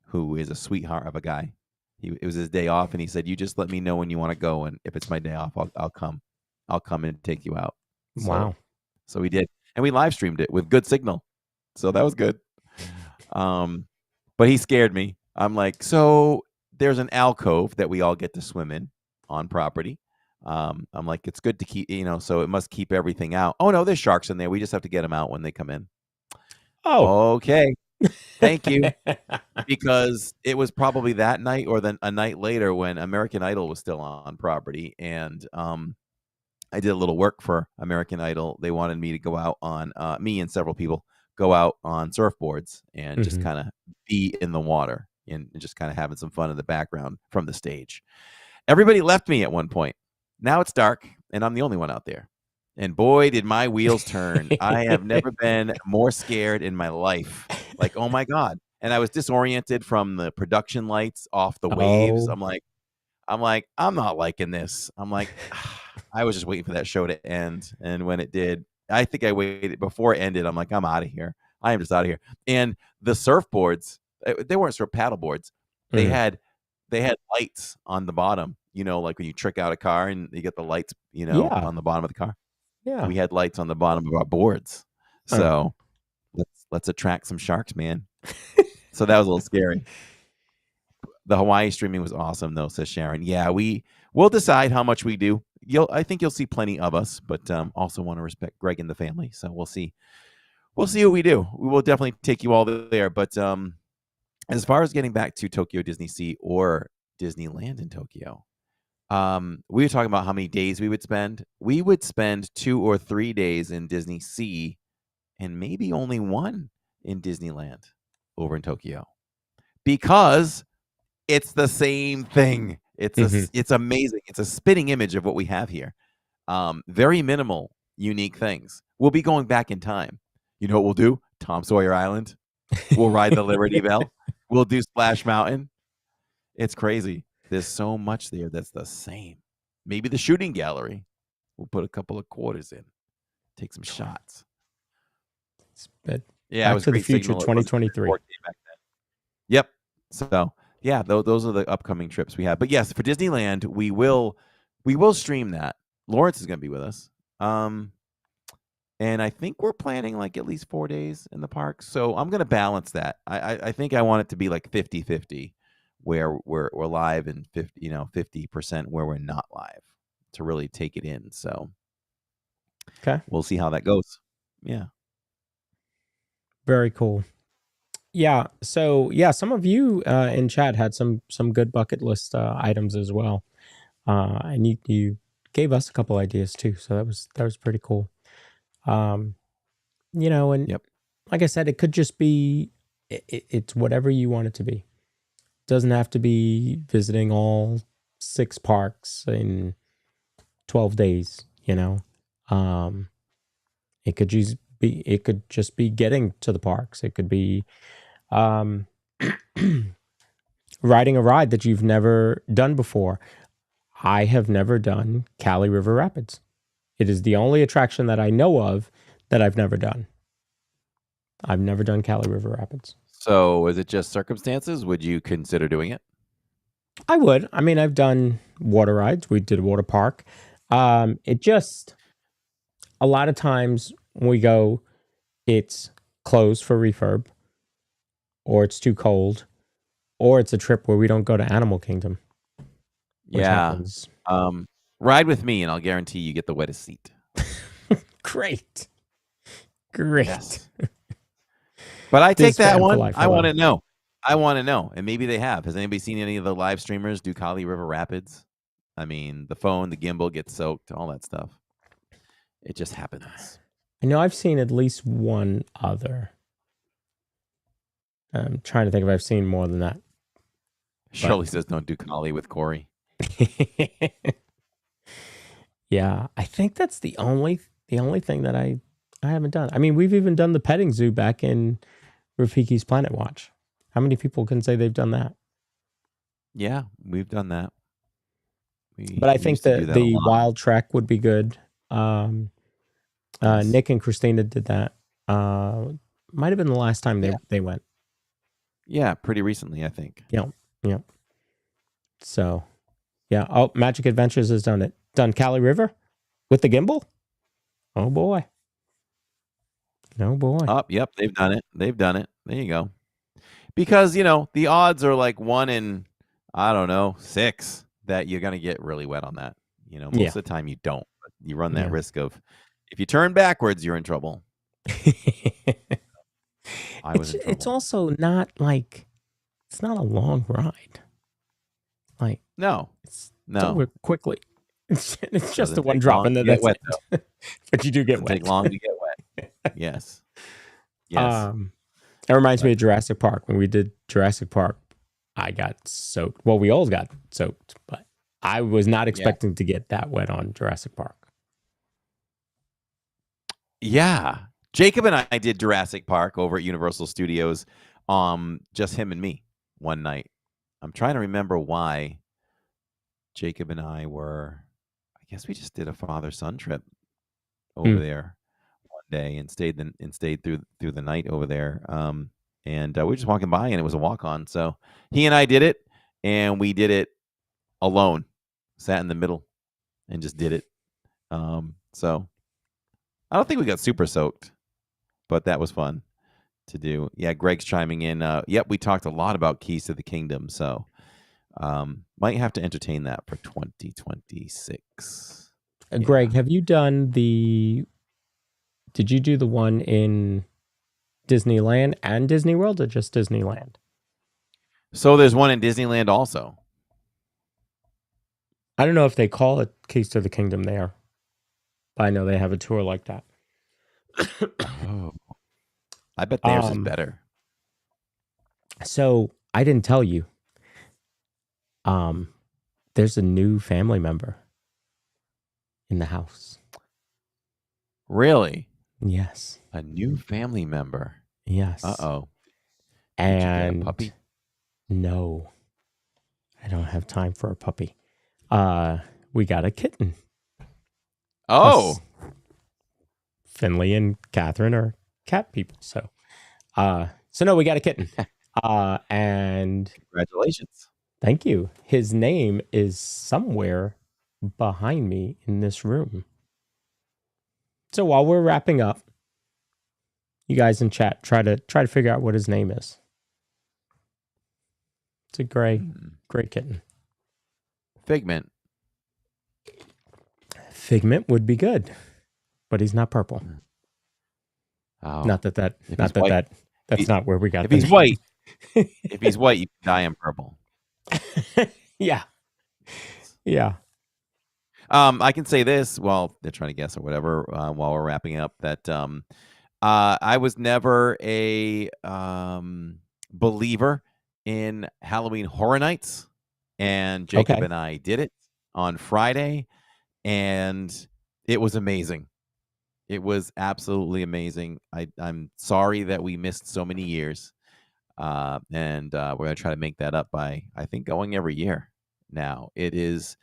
who is a sweetheart of a guy. It was his day off, and he said, "You just let me know when you want to go, and if it's my day off, I'll come. I'll come and take you out." Wow! So we did, and we live streamed it with good signal, so that was good. But he scared me. I'm like, so there's an alcove that we all get to swim in on property. I'm like, it's good to keep, so it must keep everything out. Oh no, there's sharks in there. We just have to get them out when they come in. Oh, okay. Thank you. Because it was probably that night or then a night later when American Idol was still on property. And I did a little work for American Idol. They wanted me to go out on, me and several people go out on surfboards and just kind of be in the water and just kind of having some fun in the background from the stage. Everybody left me at one point. Now it's dark and I'm the only one out there. And boy, did my wheels turn. I have never been more scared in my life. Like, oh my God. And I was disoriented from the production lights off the waves. I'm like, I'm not liking this. I'm like, I was just waiting for that show to end. And when it did, I think I waited before it ended. I'm like, I'm out of here. I am just out of here. And the surfboards, they weren't surf paddle boards. They had lights on the bottom, like when you trick out a car and you get the lights, on the bottom of the car. Yeah. We had lights on the bottom of our boards. So let's attract some sharks, man. So that was a little scary. The Hawaii streaming was awesome, though, says Sharon. Yeah, we'll decide how much we do. I think you'll see plenty of us, but also want to respect Greg and the family. So we'll see. We'll see what we do. We will definitely take you all there. But as far as getting back to Tokyo Disney Sea or Disneyland in Tokyo, we were talking about how many days we would spend. We would spend 2 or 3 days in Disney Sea and maybe only 1 in Disneyland over in Tokyo because it's the same thing. It's amazing. It's a spitting image of what we have here. Very minimal, unique things. We'll be going back in time. You know what we'll do? Tom Sawyer Island. We'll ride the Liberty Bell. We'll do Splash Mountain. It's crazy. There's so much there that's the same. Maybe the shooting gallery. We'll put a couple of quarters in. Take some shots. Yeah, Back to the Future 2023. Yep. So yeah, those are the upcoming trips we have. But yes, for Disneyland, we will stream that. Lawrence is going to be with us. And I think we're planning like at least 4 days in the park. So I'm going to balance that. I think I want it to be like 50-50 where we're live and 50% where we're not live to really take it in. So Okay. we'll see how that goes. Yeah. Very cool. Yeah. So yeah, some of you in chat had some good bucket list items as well, and you gave us a couple ideas too. So that was pretty cool. And Yep. like I said, it could just be it's whatever you want it to be. It doesn't have to be visiting all 6 parks in 12 days. It could just be getting to the parks. It could be riding a ride that you've never done before. I have never done Cali River Rapids. It is the only attraction that I know of that I've never done. I've never done Cali River Rapids. So is it just circumstances? Would you consider doing it? I would. I mean, I've done water rides. We did a water park. It just, a lot of times when we go, it's closed for refurb, or it's too cold, or it's a trip where we don't go to Animal Kingdom. Which happens. Ride with me and I'll guarantee you get the wettest seat. Great. Yes. But I take This that fan for one. life, I hello. want to know. And maybe they have. Has anybody seen any of the live streamers do Kali River Rapids? I mean, the phone, the gimbal gets soaked, all that stuff. It just happens. I know I've seen at least one other. I'm trying to think if I've seen more than that. Shirley says don't do Kali with Cory. Yeah, I think that's the only thing that I haven't done. I mean, we've even done the petting zoo back in Rafiki's Planet Watch. How many people can say they've done that? Yeah, we've done that. But I think that the Wild Trek would be good. Nick and Christina did that. Might have been the last time they went. Yeah, pretty recently, I think. Yeah. So, yeah. Oh, Magic Adventures has done it. Done Cali River with the gimbal? Oh, boy. Oh, boy. Oh, yep, they've done it. There you go. Because, the odds are like 1 in, 6 that you're going to get really wet on that. Most of the time you don't. But you run that risk of, if you turn backwards, you're in trouble. It's also not like, it's not a long ride. Like, no. It's over quickly. It's just the one drop and then that's wet, it. But you do get wet. Take long to get wet. Yes. Yes. That reminds me of Jurassic Park. When we did Jurassic Park, I got soaked. Well, we all got soaked, but I was not expecting to get that wet on Jurassic Park. Yeah. Jacob and I did Jurassic Park over at Universal Studios, just him and me one night. I'm trying to remember why Jacob and I were, I guess we just did a father-son trip over there one day and stayed through the night over there. And we were just walking by and it was a walk-on. So he and I did it, and we did it alone, sat in the middle and just did it. So I don't think we got super soaked, but that was fun to do. Yeah, Greg's chiming in. Yep, we talked a lot about Keys to the Kingdom, so might have to entertain that for 2026. Greg, have you done did you do the one in Disneyland and Disney World, or just Disneyland? So there's one in Disneyland also. I don't know if they call it Keys to the Kingdom there, but I know they have a tour like that. Oh, I bet theirs is better. So I didn't tell you. There's a new family member in the house. Really? Yes. A new family member. Yes. Uh-oh. And did you get a puppy? No, I don't have time for a puppy. We got a kitten. Oh. Finley and Catherine are cat people. So no, we got a kitten. And Congratulations. thank you. His name is somewhere behind me in this room. So while we're wrapping up, you guys in chat try to figure out what his name is. It's a gray kitten. Figment. Figment would be good, but he's not purple. Oh. Not that that's not where we got. If he's white, if he's white, you can dye him purple. Yeah. Yeah. I can say this while they're trying to guess or whatever, while we're wrapping up, that I was never a believer in Halloween Horror Nights, and Jacob and I did it on Friday, and it was amazing. It was absolutely amazing. I'm sorry that we missed so many years, and we're going to try to make that up by, I think, going every year now. It is...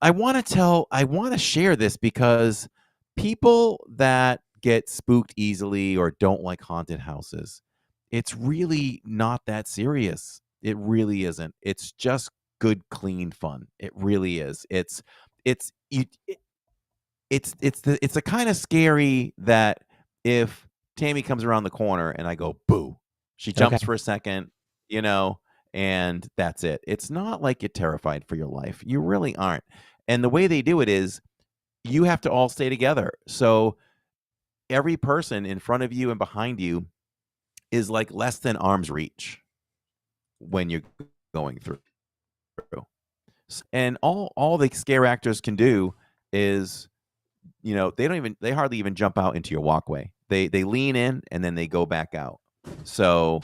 I want to share this because people that get spooked easily or don't like haunted houses, it's really not that serious. It really isn't. It's just good, clean fun. It really is. It's the kind of scary that if Tammy comes around the corner and I go boo, she jumps for a second, and that's it. It's not like you're terrified for your life. You really aren't. And the way they do it is you have to all stay together. So every person in front of you and behind you is like less than arm's reach when you're going through. And all the scare actors can do is, they hardly even jump out into your walkway. They lean in and then they go back out. So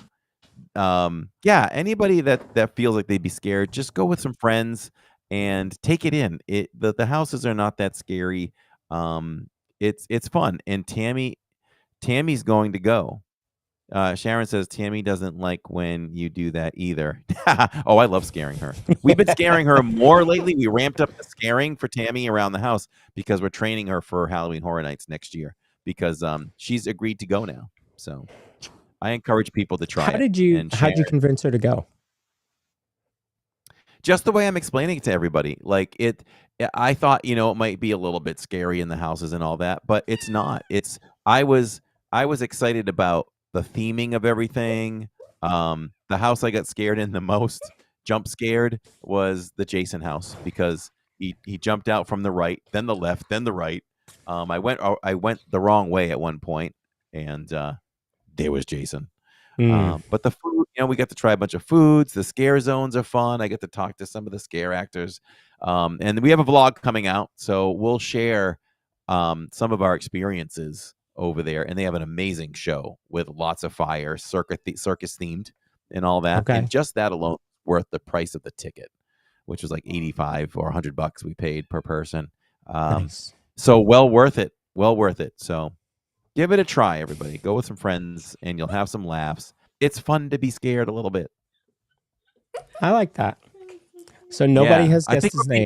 anybody that feels like they'd be scared, just go with some friends and take it in. The houses are not that scary. It's fun. And Tammy's going to go. Sharon says Tammy doesn't like when you do that either. Oh, I love scaring her. We've been scaring her more lately. We ramped up the scaring for Tammy around the house because we're training her for Halloween Horror Nights next year because she's agreed to go now. So I encourage people to try it. How did you convince her to go? Just the way I'm explaining it to everybody. Like I thought, it might be a little bit scary in the houses and all that, but it's not. I was excited about the theming of everything. The house I got scared in the most, jump scared, was the Jason house because he jumped out from the right, then the left, then the right. I went the wrong way at one point, and there was Jason. But the food, we got to try a bunch of foods. The scare zones are fun. I get to talk to some of the scare actors. And we have a vlog coming out, so we'll share some of our experiences over there. And they have an amazing show with lots of fire, circus themed, and all that. Okay. And just that alone worth the price of the ticket, which was like $85 or $100 we paid per person. Nice. So well worth it. Well worth it. So give it a try, everybody. Go with some friends, and you'll have some laughs. It's fun to be scared a little bit. I like that. So nobody has guessed his name.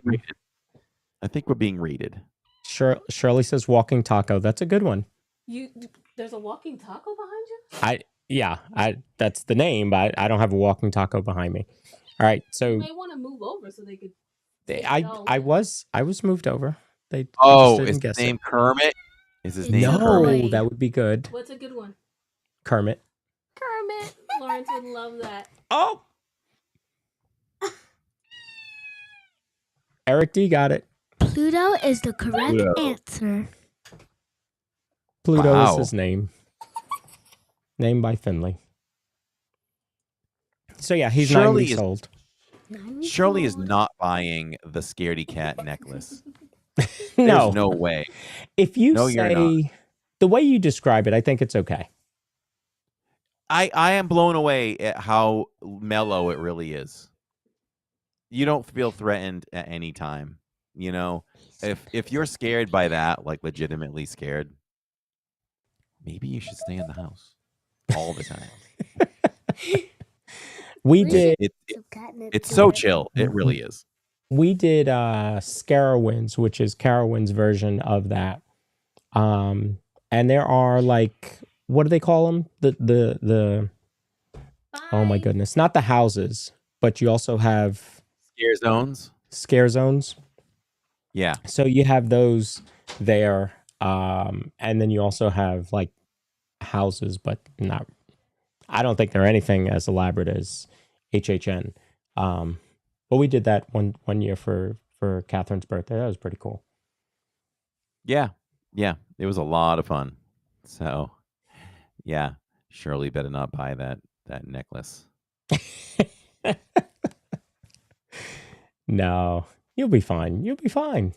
I think we're being rated. Shirley says walking taco. That's a good one. There's a walking taco behind you? That's the name, but I don't have a walking taco behind me. All right, so you may want to move over so they could. I was moved over. They is didn't his guess name it. Kermit? Is his name No, Kermit? that would be good. What's a good one? Kermit. Lawrence would love that. Oh. Eric D got it. Pluto is the correct answer. Pluto Wow. is his name. Named by Finley. So yeah, he's 9 weeks old. Shirley is not buying the scaredy cat necklace. No. There's no way. If you No, you're not. say the way you describe it, I think it's okay. I am blown away at how mellow it really is. You don't feel threatened at any time. If you're scared by that, like legitimately scared, maybe you should stay in the house all the time. We did. It's so chill. It really is. We did Scarowinds, which is Carowinds' version of that. And there are like, what do they call them? The Oh my goodness. Not the houses, but you also have Scare zones. scare zones. Yeah. So you have those there. And then you also have like houses, but not, I don't think they're anything as elaborate as HHN. But we did that one year for Catherine's birthday. That was pretty cool. Yeah. Yeah. It was a lot of fun. So, yeah. Shirley better not buy that necklace. No, you'll be fine. You'll be fine.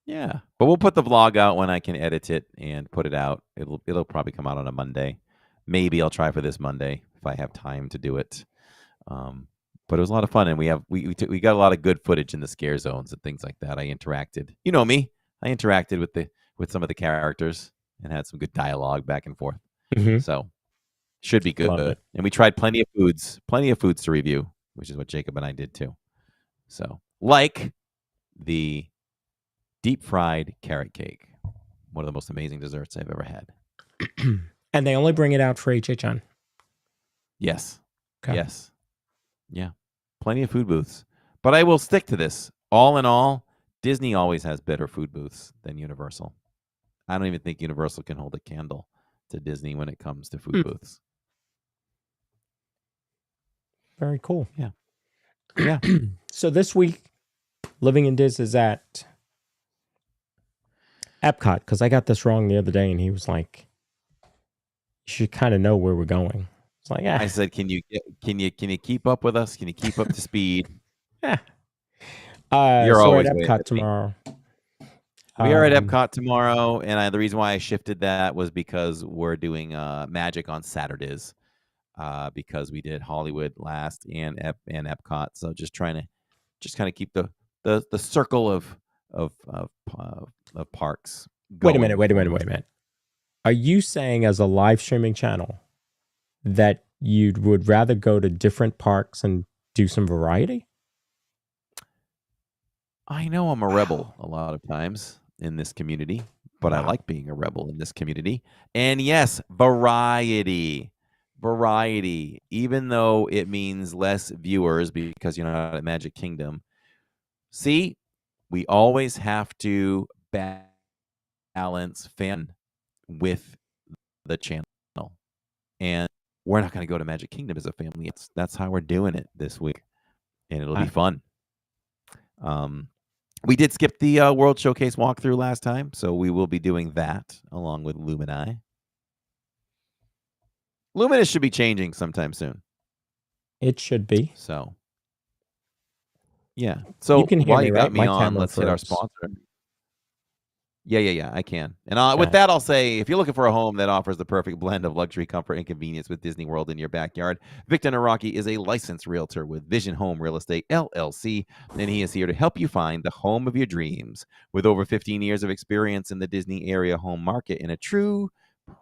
Yeah. But we'll put the vlog out when I can edit it and put it out. It'll probably come out on a Monday. Maybe I'll try for this Monday if I have time to do it. But it was a lot of fun, and we got a lot of good footage in the scare zones and things like that. I interacted. You know me. I interacted with some of the characters and had some good dialogue back and forth. Mhm. So should be Love good. it. And we tried plenty of foods to review, which is what Jacob and I did too. So, like the deep fried carrot cake, one of the most amazing desserts I've ever had. And they only bring it out for HHN. Yes. Okay. Yes. Yeah. Plenty of food booths. But I will stick to this. All in all, Disney always has better food booths than Universal. I don't even think Universal can hold a candle to Disney when it comes to food booths. Very cool. Yeah. Yeah. So this week, Living in Diz is at Epcot, because I got this wrong the other day, and he was like, "You should kind of know where we're going." It's like, I said, can you keep up with us? Can you keep up to speed? You're You're so always at way Epcot ahead of me. tomorrow. We are at Epcot tomorrow, and the reason why I shifted that was because we're doing Magic on Saturdays, because we did Hollywood last and Epcot. So just trying to kind of keep the circle of parks going. Wait a minute. Are you saying, as a live streaming channel, that you would rather go to different parks and do some variety? I know I'm a rebel a lot of times in this community, but I Wow. like being a rebel in this community. And yes, variety. Even though it means less viewers because you're not at Magic Kingdom. See, we always have to balance fan with the channel. And we're not going to go to Magic Kingdom as a family. That's how we're doing it this week. And it'll be fun. We did skip the World Showcase walkthrough last time, so we will be doing that along with Lumini. Luminous should be changing sometime soon. It should be. So, yeah. So You can hear while me, you got right? me My on, camera let's hit our froze. sponsor. Yeah, I can. And with that, I'll say, if you're looking for a home that offers the perfect blend of luxury, comfort, and convenience with Disney World in your backyard, Victor Naraki is a licensed realtor with Vision Home Real Estate, LLC, and he is here to help you find the home of your dreams. With over 15 years of experience in the Disney area home market and a true,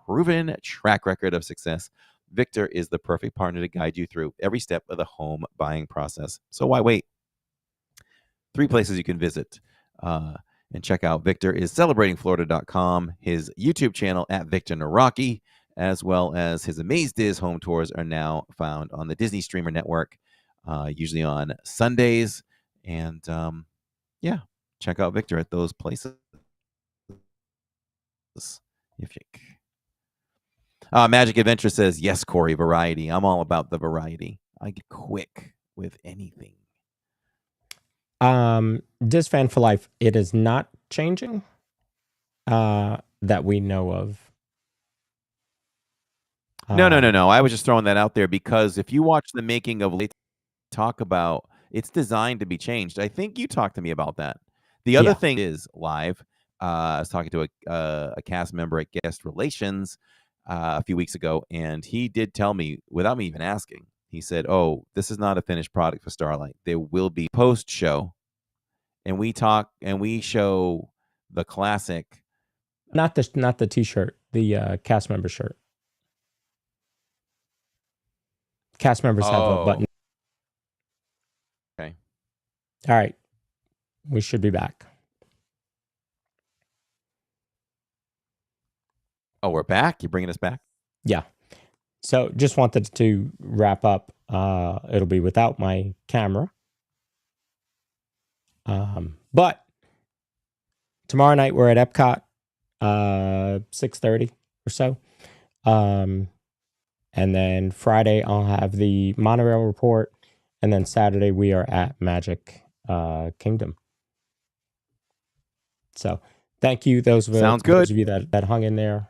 proven track record of success, Victor is the perfect partner to guide you through every step of the home buying process. So why wait? 3 places you can visit and check out Victor is celebratingflorida.com, his YouTube channel at Victor Naraki, as well as his Amaze Diz home tours are now found on the Disney Streamer Network, usually on Sundays. And yeah, check out Victor at those places. If you Magic Adventure says, yes, Cory, variety. I'm all about the variety. I get quick with anything. Diz Fan for Life, it is not changing that we know of. No. I was just throwing that out there because if you watch the making of talk about, it's designed to be changed. I think you talked to me about that. The other thing is live. I was talking to a cast member at Guest Relations a few weeks ago, and he did tell me, without me even asking, he said, "Oh, this is not a finished product for Starlight. There will be post-show, and we talk and we show the classic." Not the T-shirt, the cast member shirt. Cast members have a button. Okay. All right. We should be back. Oh, we're back? You're bringing us back? Yeah. So just wanted to wrap up. It'll be without my camera. But tomorrow night we're at Epcot, 6:30 or so. And then Friday I'll have the monorail report. And then Saturday we are at Magic Kingdom. So thank you. Those of you that hung in there.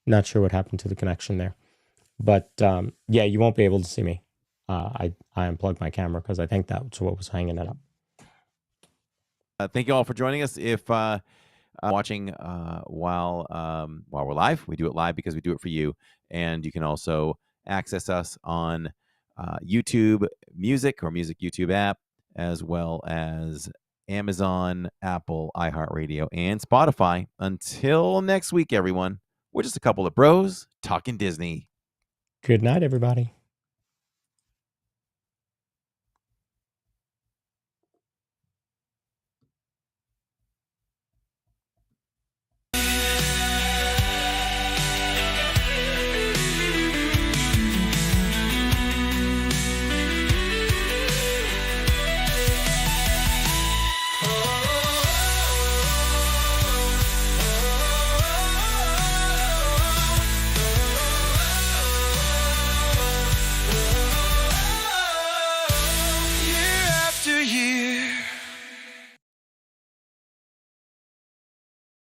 Not sure what happened to the connection there. But yeah, you won't be able to see me. I unplugged my camera because I think that's what was hanging it up. Thank you all for joining us. If watching while we're live, we do it live because we do it for you. And you can also access us on YouTube Music or Music YouTube app, as well as Amazon, Apple, iHeartRadio, and Spotify. Until next week, everyone, we're just a couple of bros talking Disney. Good night, everybody.